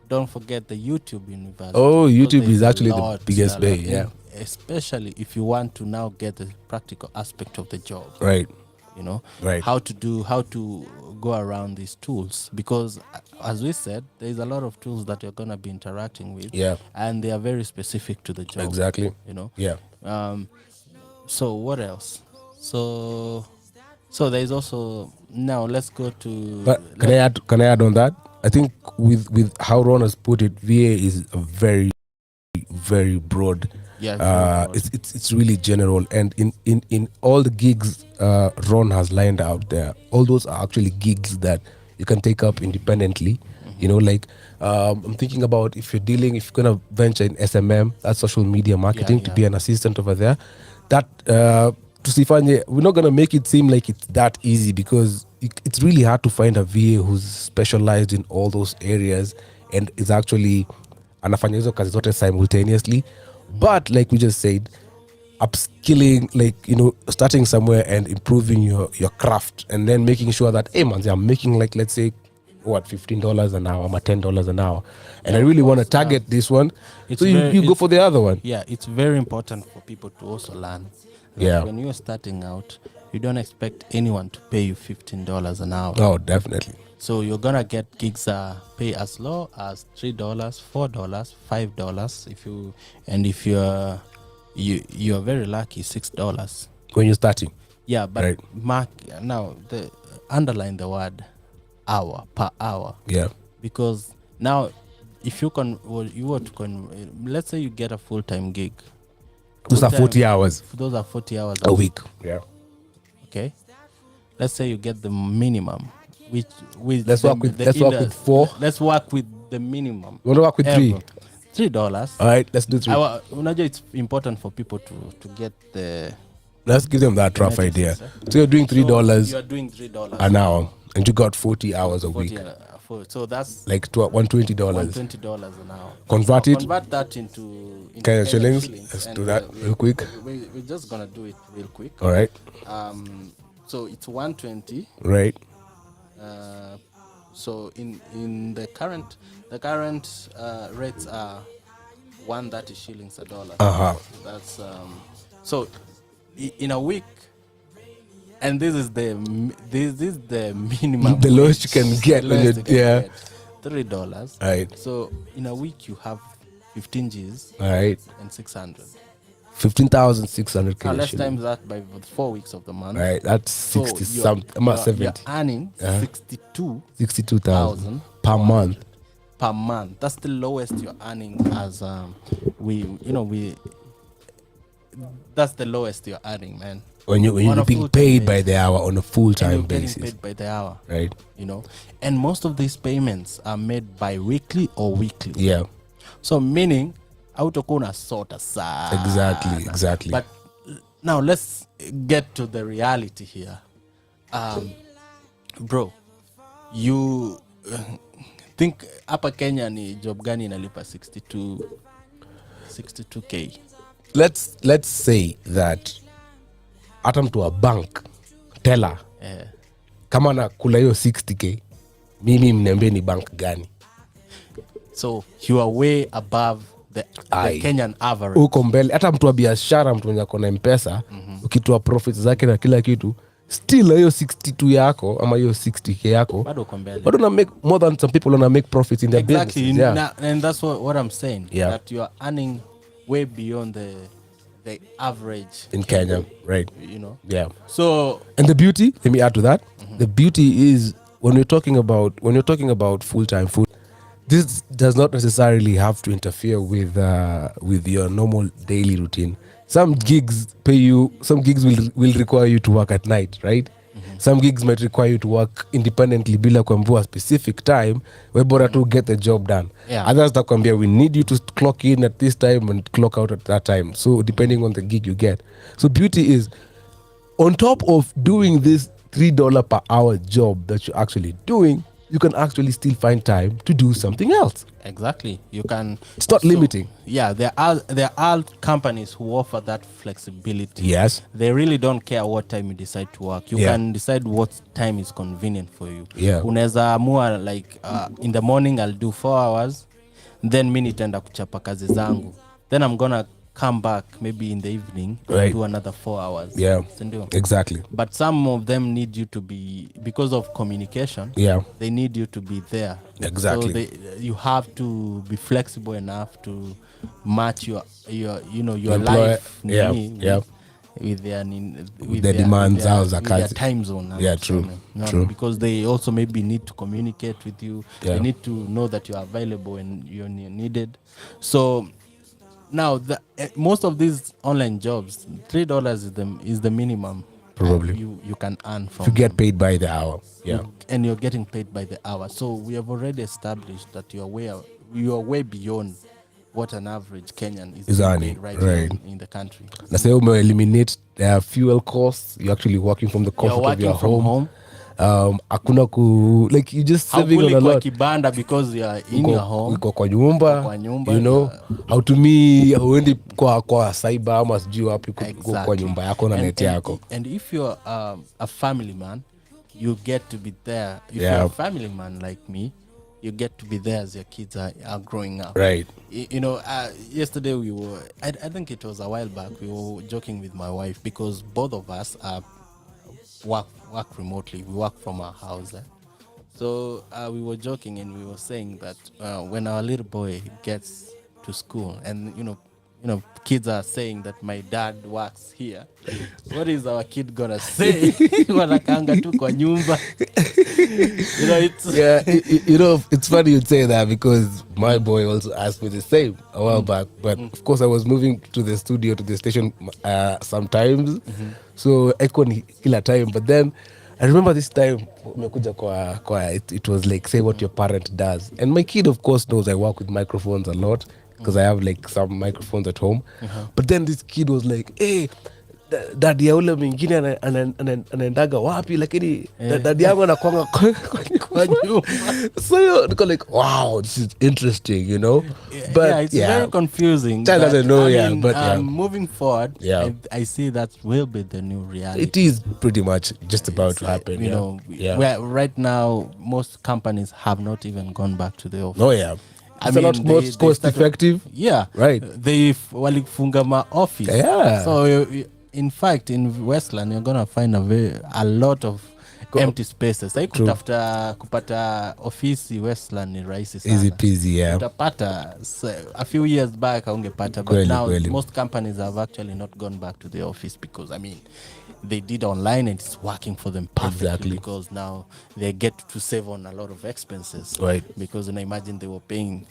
don't forget the YouTube University.
Oh,
because
YouTube
there's
is
a
actually the
lot,
biggest
a
way,
lot,
yeah.
Especially if you want to now get the practical aspect of the job.
Right. Right.
How to go around these tools, because as we said, there's a lot of tools that you're going to be interacting with.
Yeah.
And they are very specific to the job.
Exactly. Yeah.
So what else? So there's also, now let's go to,
But can I add on that? I think with how Ron has put it, VA is a very, very broad.
Yeah,
it's really general, and in all the gigs Ron has lined out there, all those are actually gigs that you can take up independently. I'm thinking about if you're gonna venture in SMM, that's social media marketing, to be an assistant over there. That tusifanye, we're not gonna make it seem like it's that easy, because it's really hard to find a VA who's specialized in all those areas and is actually anafanya hizo kazi zote simultaneously. But like we just said, upskilling, starting somewhere and improving your craft, and then making sure that, hey man, I'm making like, let's say, what, $15 an hour, or $10 an hour, and I really want to target this one. So you go for the other one.
Yeah, it's very important for people to also learn. When you're starting out, you don't expect anyone to pay you $15 an hour.
Oh, definitely.
So you're gonna get gigs pay as low as $3, $4, $5. If you're very lucky, $6
when you're starting.
Yeah, but
right.
Mark, now underline the word hour, per hour.
Yeah.
Because now, if let's say you get a full-time gig.
Those are 40 hours.
Those are 40 hours
a week. Yeah.
Okay. Let's say you get the minimum.
Let's work with 4.
Let's work with the minimum.
You want to work with $3?
$3.
All right, let's do 3.
It's important for people to get the.
Let's give them that rough idea. So you're doing $3.
You are doing $3
an hour, and you got 40 hours a week.
So that's
like $120.
$120 an hour.
Convert
that into
Kenya shillings. Let's do that real quick.
We're just gonna do it real quick.
All right.
So it's 120.
Right.
So in the current rates are 130 shillings a dollar. That's so in a week, and this is the minimum.
The lowest you can get.
$3.
Right.
So in a week you have 15 Gs.
Right.
And 600.
15,600 Kenya
let's times that by 4 weeks of the month.
Right, that's 60 something. 70.
You're earning
62,000 per month.
Per month. That's the lowest you're earning as that's the lowest you're earning, man.
When you're being paid by the hour on a full-time basis.
Getting paid by the hour.
Right.
And most of these payments are made bi-weekly or weekly.
Yeah.
So meaning hautakuwa unasota sana.
Exactly.
But now let's get to the reality here. Bro, you think hapa Kenya ni job gani inalipa 62k?
Let's say that hata mtu wa bank teller kama nakula hiyo 60k, mimi mniambie ni bank gani?
So you are way above the Kenyan average.
Uko mbele. Hata mtu wa biashara, mtu mwenye ako na M-Pesa, ukitoa profits zake na kila kitu, still hiyo 62 yako ama hiyo 60k yako
bado uko mbele.
Bado na make more than some people wanna make profits in their business.
Yeah. And that's what I'm saying. Yeah. That you are earning way beyond the average
in Kenya, right? Yeah.
So,
and the beauty, let me add to that. The beauty is when you're talking about full-time food, this does not necessarily have to interfere with your normal daily routine. Some gigs will require you to work at night, right? Some gigs might require you to work independently bila kuambiwa specific time, we bora to get the job done.
Yeah.
Others takwambia we need you to clock in at this time and clock out at that time. So depending on the gig you get. So beauty is, on top of doing this $3 per hour job that you're actually doing, you can actually still find time to do something else.
Exactly. You can.
It's not limiting.
Yeah, there are companies who offer that flexibility.
Yes.
They really don't care what time you decide to work. You can decide what time is convenient for you.
Yeah.
Unaweza amua like in the morning I'll do 4 hours, then mi nitaenda kuchapa kazi zangu. Then I'm gonna come back maybe in the evening and do another 4 hours.
Yeah.
Sindio?
Exactly.
But some of them need you to be, because of communication, they need you to be there.
Exactly.
So you have to be flexible enough to match your life with their
demands,
with their time zone.
Yeah, true.
Because they also maybe need to communicate with you. They need to know that you are available and you're needed. So now, most of these online jobs, $3 is the minimum.
Probably
you can earn from.
You get paid by the hour. Yeah,
and you're getting paid by the hour. So we have already established that you are way beyond what an average Kenyan is
earning
right now in the country.
Na say you eliminate fuel costs. You're actually working from the comfort of your home. Hakuna like you just saving on a lot.
Kibanda because you are in your home.
Uko kwa nyumba, you know, hautumii hauendi kwa cyber ama sijui wapi kwa nyumba yako na net yako.
And if you're a family man, you get to be there. If you're a family man like me, you get to be there as your kids are growing up.
Right.
You know, yesterday we were, I think it was a while back, we were joking with my wife because both of us work remotely. We work from our house. So we were joking and we were saying that when our little boy gets to school and, you know, kids are saying that my dad works here, what is our kid gonna say? Wanakanga tu kwa nyumba. You know, it's
it's funny you say that because my boy also asked me the same a while back, but of course I was moving to the studio, to the station sometimes, so echo ni kila time. But then I remember this time it was like, say what your parent does, and my kid of course knows I work with microphones a lot because I have like some microphones at home. But then this kid was like, hey, dadi ya ule mwingine anaendaga wapi, lakini dadi yangu anakwanga kwa nyumba. So niko like, wow, this is interesting, you know. But
it's very confusing.
Child doesn't know, but
moving forward, I see that will be the new reality.
It is pretty much just about to happen.
You know, where right now most companies have not even gone back to the office.
Oh yeah. It's a lot more cost effective.
Yeah.
Right.
They walifunga ma office.
Yeah.
So in fact in Westland you're going to find a lot of empty spaces. Like kupata ofisi Westland ni rahisi sana.
Easy peasy, yeah.
Utapata a few years back haungepata, but now most companies have actually not gone back to the office because I mean they did online and it's working for them perfectly because now they get to save on a lot of expenses.
Right.
Because imagine they were paying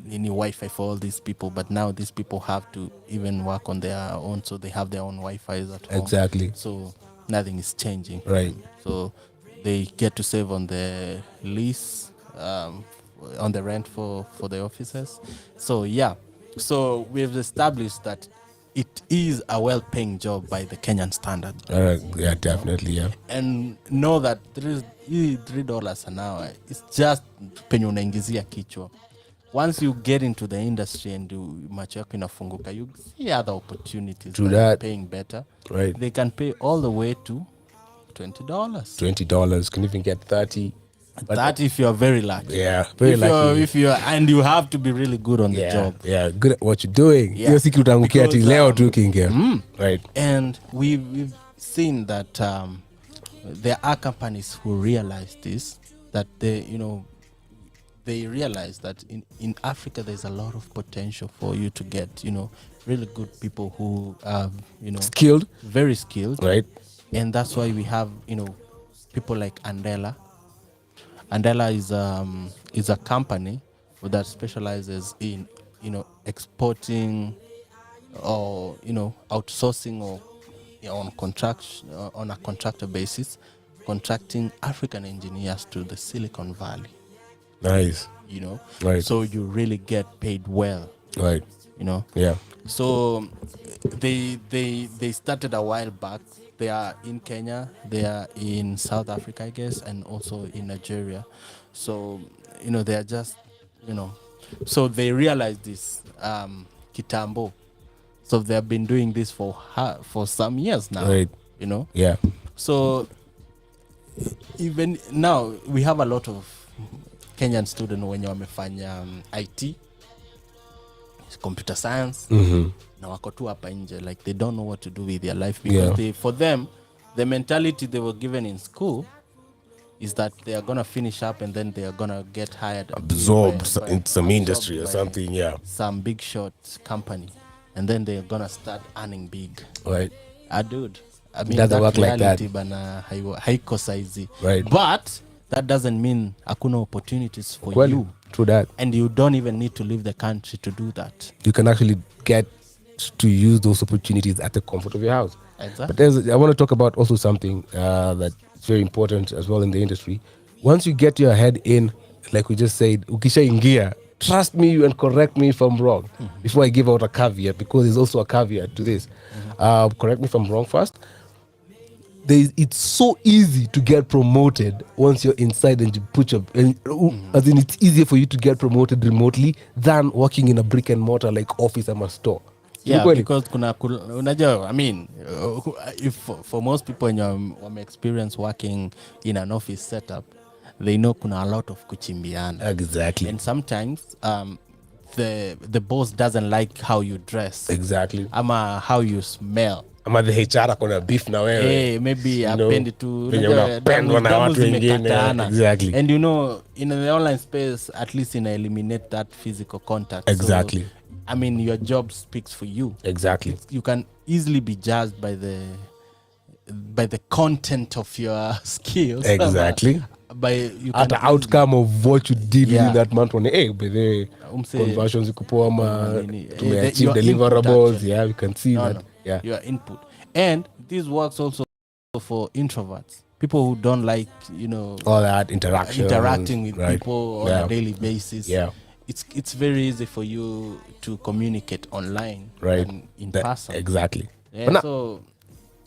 any Wi-Fi for all these people, but now these people have to even work on their own, so they have their own Wi-Fis at home.
Exactly.
So nothing is changing.
Right.
So they get to save on the lease, on the rent for the offices. So yeah. So we've established that it is a well-paying job by the Kenyan standard.
Yeah, definitely, yeah.
And know that $3 an hour is just penye unaingizia kichwa. Once you get into the industry and macho yako inafunguka, you see other opportunities that paying better.
Right.
They can pay all the way to $20.
$20 can even get 30.
That if you're very lucky.
Yeah, very lucky.
If you're, and you have to be really good on the job.
Yeah, good at what you're doing.
Yeah.
Hiyo siku utaangukia ati leo tu kingia. Right.
And we've seen that there are companies who realize this, that they realize that in Africa there's a lot of potential for you to get, really good people who are,
skilled,
very skilled.
Right.
And that's why we have, people like Andela. Andela is a company that specializes in, exporting or, outsourcing or on a contractor basis, contracting African engineers to the Silicon Valley.
Nice. Right.
So you really get paid well.
Right. Yeah.
So they started a while back. They are in Kenya, they are in South Africa, I guess, and also in Nigeria. So, they are just, so they realized this kitambo. So they have been doing this for some years now.
Right. Yeah.
So even now we have a lot of Kenyan students wenye wamefanya IT, computer science, na wako tu hapa nje, like they don't know what to do with their life because for them the mentality they were given in school is that they are gonna finish up and then they are gonna get hired,
absorbed in some industry or something. Yeah,
some big shot company, and then they are gonna start earning big.
Right.
Dude, I mean,
doesn't work like that.
Bana haiko saizi.
Right.
But that doesn't mean hakuna opportunities for you.
True that.
And you don't even need to leave the country to do that.
You can actually get to use those opportunities at the comfort of your house.
Exactly.
But I want to talk about also something that's very important as well in the industry. Once you get your head in, like we just said, ukisha ingia, trust me and correct me if I'm wrong. Before I give out a caveat, because there's also a caveat to this. Correct me if I'm wrong first. It's so easy to get promoted once you're inside and you put your as in it's easier for you to get promoted remotely than working in a brick and mortar like office or store.
Yeah, because unajua, I mean, if for most people when you experience working in an office setup, they know kuna a lot of kuchimbiana.
Exactly.
And sometimes the boss doesn't like how you dress.
Exactly.
Ama how you smell.
Ama the HR akona beef na wewe.
Hey, maybe apendi tu
unapendwa na watu wengine. Exactly.
And in the online space, at least eliminate that physical contact.
Exactly.
So, I mean, your job speaks for you.
Exactly.
You can easily be judged by the content of your skills.
Exactly.
By
at the outcome of what you did in that month on the conversions kupoa to achieve deliverables. Yeah, we can see that.
No.
Yeah,
your input. And this works also for introverts, people who don't like
all that interacting
with people on a daily basis.
Yeah,
it's very easy for you to communicate online,
right,
and in person.
Exactly.
Yeah, so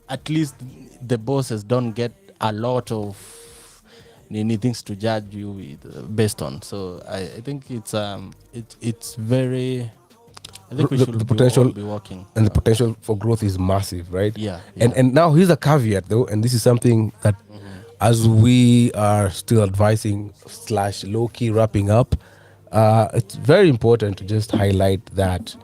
at least the bosses don't get a lot of things to judge you with, based on. So I think it's very. I think we should
the potential
be working,
and the potential for growth is massive, right?
Yeah.
And now here's a caveat though, and this is something that as we are still advising / low-key wrapping up, it's very important to just highlight that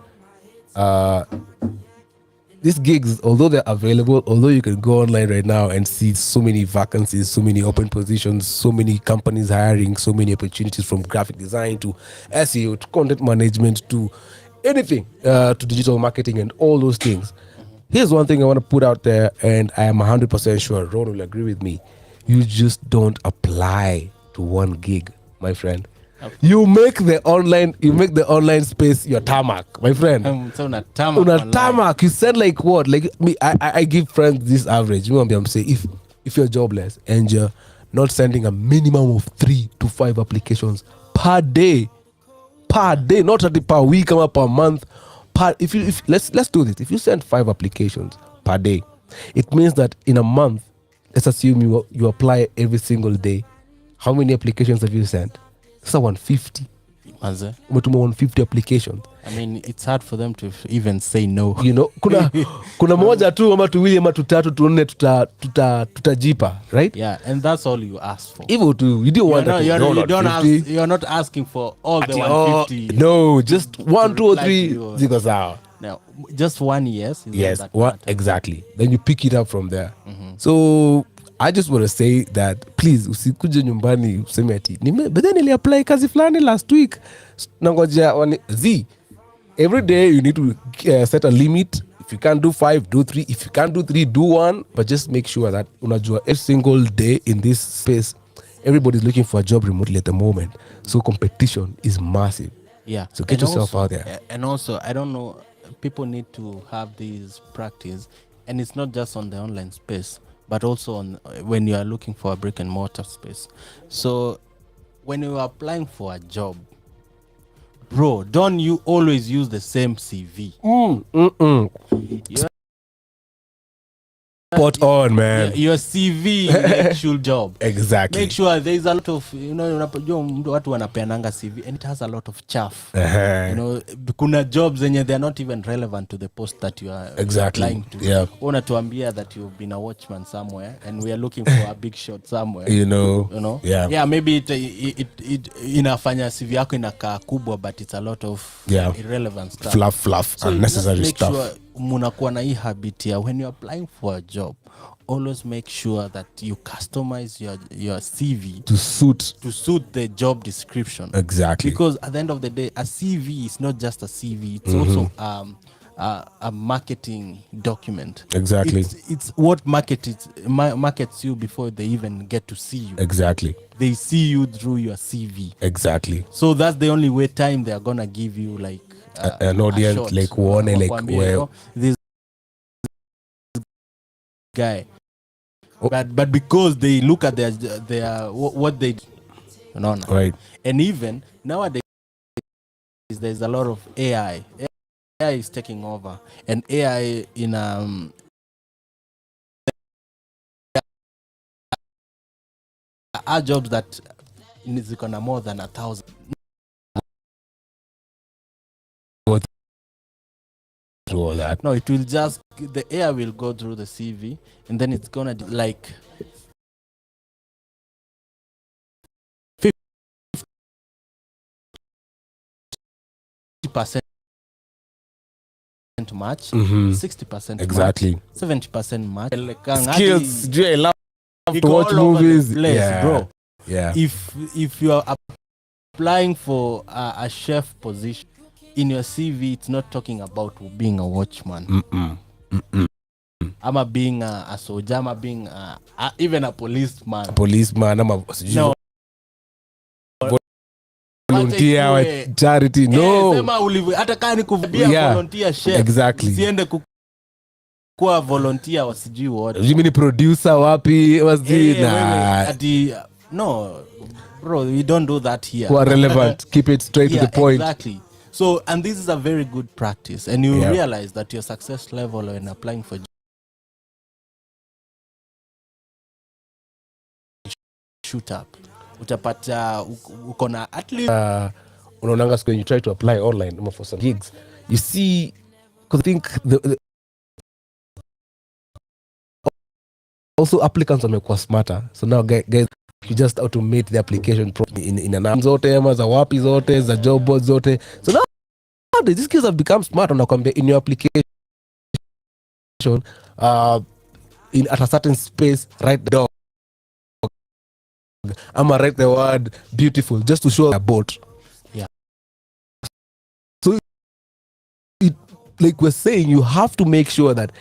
these gigs, although they're available, although you can go online right now and see so many vacancies, so many open positions, so many companies hiring, so many opportunities from graphic design to SEO to content management to anything, to digital marketing and all those things. Here's one thing I want to put out there, and I am 100% sure Ron will agree with me. You just don't apply to one gig, my friend. Okay. You make the online space your tarmac, my friend.
So una tarmac.
You said like what? Like me, I give friends this average. I'm saying if you're jobless and you're not sending a minimum of 3 to 5 applications per day, not only per week or per month. If let's do this. If you send 5 applications per day, it means that in a month, let's assume you apply every single day. How many applications have you sent? That's 150. Umetuma 150 applications.
I mean, it's hard for them to even say no.
Kuna moja tu ama tuwili ama tutatu tuone tutajipa, right?
Yeah, and that's all you ask for.
Even you don't want that.
You're not asking for all the 150.
No, just 1, 2 or 3 ziko sawa.
Now, just 1 yes.
Yes, exactly. Then you pick it up from there. So I just want to say that please usikuje nyumbani useme ati but then nili apply kazi fulani last week nangoja every day you need to set a limit. If you can't do 5, do 3. If you can't do 3, do 1, but just make sure that unajua every single day in this space everybody's looking for a job remotely at the moment. So competition is massive.
Yeah.
So get
And
yourself
also,
out there.
And also, I don't know, people need to have these practice, and it's not just on the online space, but also on when you are looking for a brick and mortar space. So when you are applying for a job, bro, don't you always use the same CV.
Spot on, man.
Your CV actual job.
Exactly.
Make sure there is a lot of, unapojua watu wanapeananga CV and it has a lot of chaff. Kuna jobs zenye they are not even relevant to the post that you are applying to.
Yeah.
Unatuambia that you've been a watchman somewhere and we are looking for a big shot somewhere.
Yeah.
Maybe it inafanya CV yako inakaa kubwa, but it's a lot of irrelevant stuff.
Fluff,
So
unnecessary
make
stuff.
sure munakuwa na hii habit ya when you're applying for a job, always make sure that you customize your CV
to suit
the job description.
Exactly.
Because at the end of the day, a CV is not just a CV, it's also a marketing document.
Exactly.
It's what markets you before they even get to see you.
Exactly.
They see you through your CV.
Exactly.
So that's the only way time they are gonna give you like
an audience, like one, like where
this guy. But because they look at their what they
right.
And even nowadays there's a lot of AI. AI is taking over, and AI in are jobs that is gonna more than 1,000.
Through all that.
No, it will just, the AI will go through the CV, and then it's gonna like 50% match, 60%
exactly,
match, 70% match.
Skills, I love to watch movies,
bro.
Yeah.
If you are applying for a chef position in your CV, it's not talking about being a watchman. I'm being a soldier, I'm being even a policeman.
No. Volunteer with charity. No.
Hata kama ni kuvidia volunteer chef.
Exactly.
Siende kuwa volunteer wasijui what.
You mean producer wapi was
no, bro, we don't do that here.
Who are relevant. Keep it straight to the point.
Exactly. So, and this is a very good practice, and you realize that your success level when applying for shoot up. Utapata ukona at least
unaonanga when you try to apply online for some gigs, you see, because I think the also applicants wamekuwa smarter, so now guys you just automate the application in an zote ama za wapi zote za job boards zote. So now these kids have become smart. Unakwambia in your application in at a certain space write the dog, I'ma write the word beautiful just to show a boat.
Yeah.
So like we're saying, you have to make sure that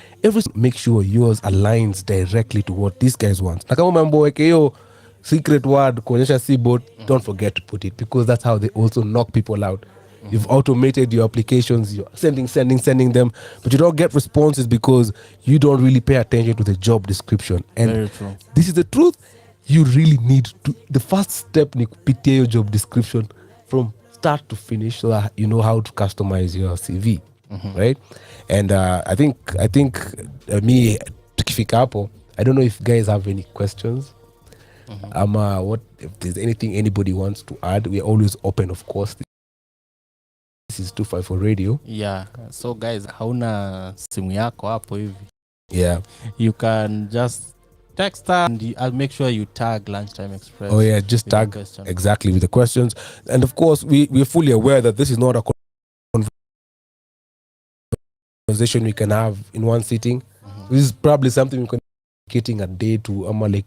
make sure yours aligns directly to what these guys want. Na kama mambo weke hiyo secret word kuonyesha si boat, don't forget to put it, because that's how they also knock people out. You've automated your applications, you're sending them, but you don't get responses because you don't really pay attention to the job description. And
very true.
This is the truth. You really need to, the first step ni kupitia your job description from start to finish, so that you know how to customize your CV, right? And I think me tukifika hapo, I don't know if guys have any questions. What if there's anything anybody wants to add, we're always open, of course. This is 254 radio.
Yeah. So guys, hauna simu yako hapo hivi.
Yeah.
You can just text her and I'll make sure you tag Lunchtime Express.
Oh yeah, just tag exactly with the questions. And of course, we're fully aware that this is not a conversation we can have in one sitting. This is probably something we can getting a day to like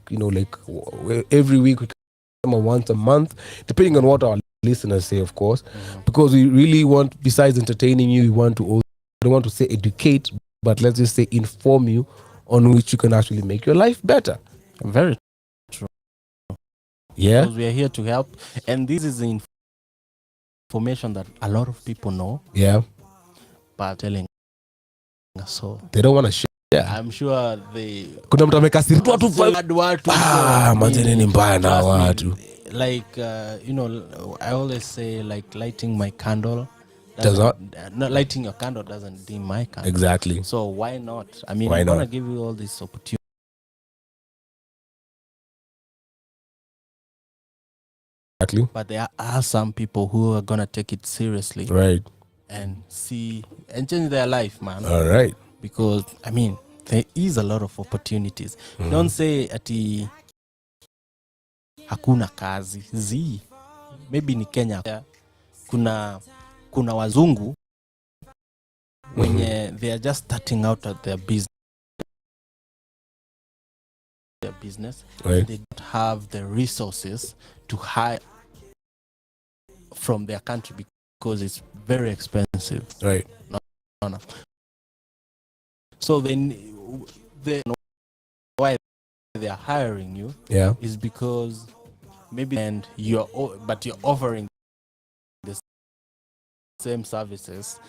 every week, we can once a month, depending on what our listeners say, of course, because we really want, besides entertaining you, we want to also, I don't want to say educate, but let's just say inform you on which you can actually make your life better.
Very true.
Yeah.
Because we are here to help. And this is the information that a lot of people know.
Yeah.
But telling us so.
They don't want to share. Yeah.
I'm sure they...
Kuna mtu amekasirika tu. Manzeni ni mbaya na watu.
Like, you know, I always say, like, lighting my candle.
Does not?
Not lighting your candle doesn't dim my candle.
Exactly.
So why not? I mean,
Why
I want
not?
to give you all this opportunity.
Exactly.
But there are some people who are going to take it seriously.
Right.
And see and change their life, man.
All right.
Because, I mean, there is a lot of opportunities. Don't say ati hakuna kazi. Maybe ni Kenya. Kuna wazungu wenye they are just starting out at their business.
Right.
They don't have the resources to hire from their country because it's very expensive.
Right.
No. So then why they are hiring you is because maybe and you're offering the same services,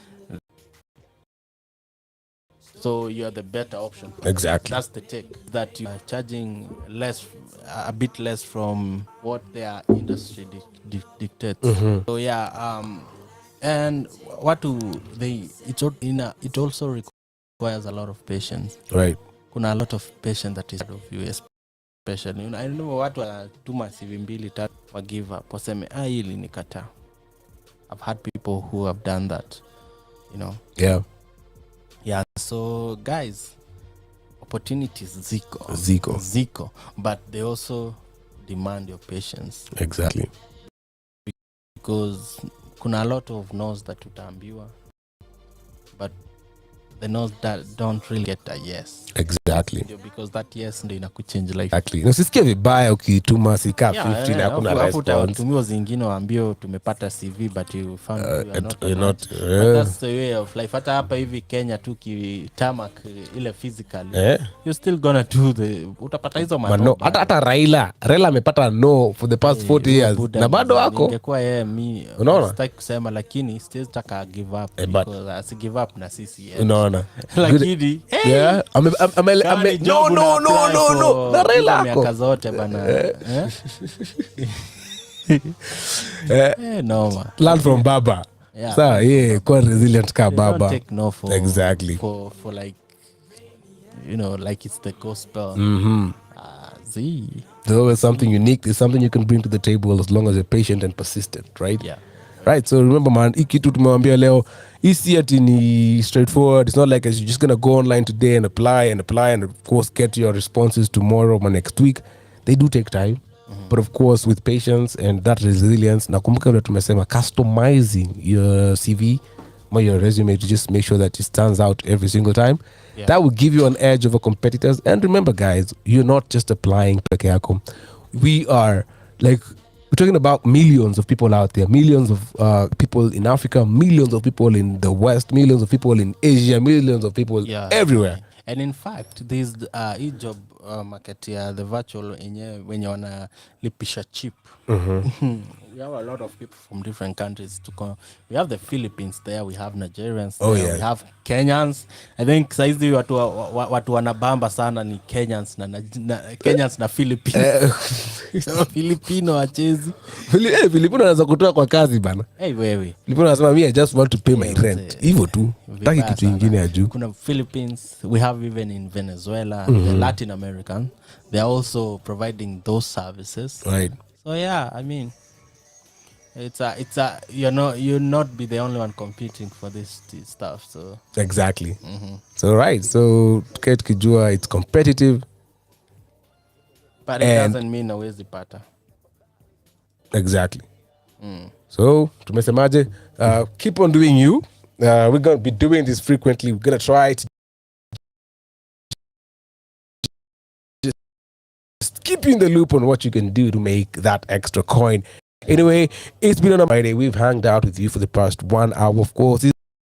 so you're the better option.
Exactly.
That's the take, that you are charging a bit less from what their industry dictates. So yeah, and it also requires a lot of patience.
Right.
Kuna a lot of patience that is out of you, especially. I know watu wanatuma CV 2-3 wa give up, waseme hili nikata. I've had people who have done that, you know. Yeah, so guys, opportunities ziko, but they also demand your patience.
Exactly.
Because kuna a lot of no's that utaambiwa, but the no's that don't really get a yes.
Exactly.
Because that yes ndio inakuchange life.
Exactly. Usisikie vibaya ukituma sika 50 na hakuna response.
Tumio zingine waambie tumepata CV but you found
you're not.
That's the way of life. Hata hapa hivi Kenya tu kitamak ile physically. You're still gonna do utapata hizo
maneno. Hata Raila amepata no for the past 40 years. Na bado wako.
Ingekuwa yeye sitaki kusema lakini still taka give up because as give up na sisi.
Unaona.
Lakini
no. Na Raila ako.
Miaka zote bana. No.
Learn from Baba.
Yeah.
Sawa, kwa resilient ka Baba.
Don't take no for
exactly.
For like, you know, like it's the gospel.
There's always something unique. There's something you can bring to the table as long as you're patient and persistent, right?
Yeah.
Right, so remember man, hii kitu tumewambia leo, hii ati ni straightforward. It's not like you're just gonna go online today and apply and of course get your responses tomorrow or next week. They do take time, but of course with patience and that resilience. Nakumbuka vile tumesema customizing your CV or your resume to just make sure that it stands out every single time. Yeah. That will give you an edge over competitors. And remember guys, you're not just applying peke yako. We are like, we're talking about millions of people out there, millions of people in Africa, millions of people in the West, millions of people in Asia, millions of people everywhere.
And in fact, this job market the virtual when you wanna lipisha cheap. We have a lot of people from different countries to come. We have the Philippines there, we have Nigerians there, we have Kenyans. I think saizi watu wanabamba sana ni Kenyans na Philippines. Filipino wachezi.
Filipino anaweza kutoa kwa kazi bana.
Hey wewe.
Filipino anasema I just want to pay my rent. Hivyo tu. Taki kitu kingine ya juu.
Kuna Philippines, we have even in Venezuela, the Latin American. They are also providing those services.
Right.
So yeah, I mean, you'll not be the only one competing for this stuff. So
exactly. So right. So kijua it's competitive.
But it doesn't mean hawezi pata.
Exactly. So tumesemaje? Keep on doing you. We're gonna be doing this frequently. We're gonna try to just keep you in the loop on what you can do to make that extra coin. Anyway, it's been on a Friday. We've hanged out with you for the past 1 hour. Of course, this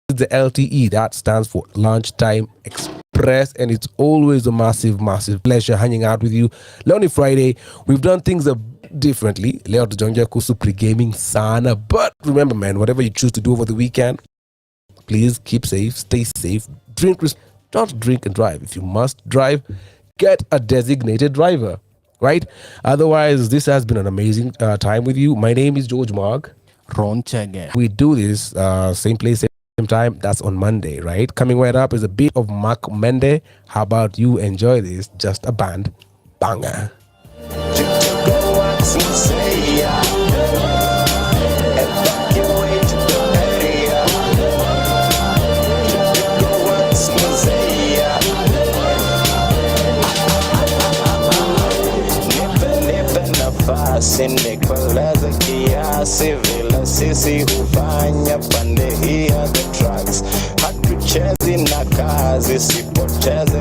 is the LTE. That stands for Lunchtime Express. And it's always a massive, massive pleasure hanging out with you. Lonely Friday. We've done things a differently. Leo tujaongea kuhusu pre-gaming sana. But remember, man, whatever you choose to do over the weekend, please keep safe, stay safe, don't drink and drive. If you must drive, get a designated driver, right? Otherwise, this has been an amazing time with you. My name is George Mark.
Ron Chege.
We do this same place, same time. That's on Monday, right? Coming right up is a bit of Mark Mende. How about you enjoy this? Just a band banger.
Nikoleza kiasi vile sisi hufanya pande hii ya the tracks. Hatuchezi na kazi, sipoteze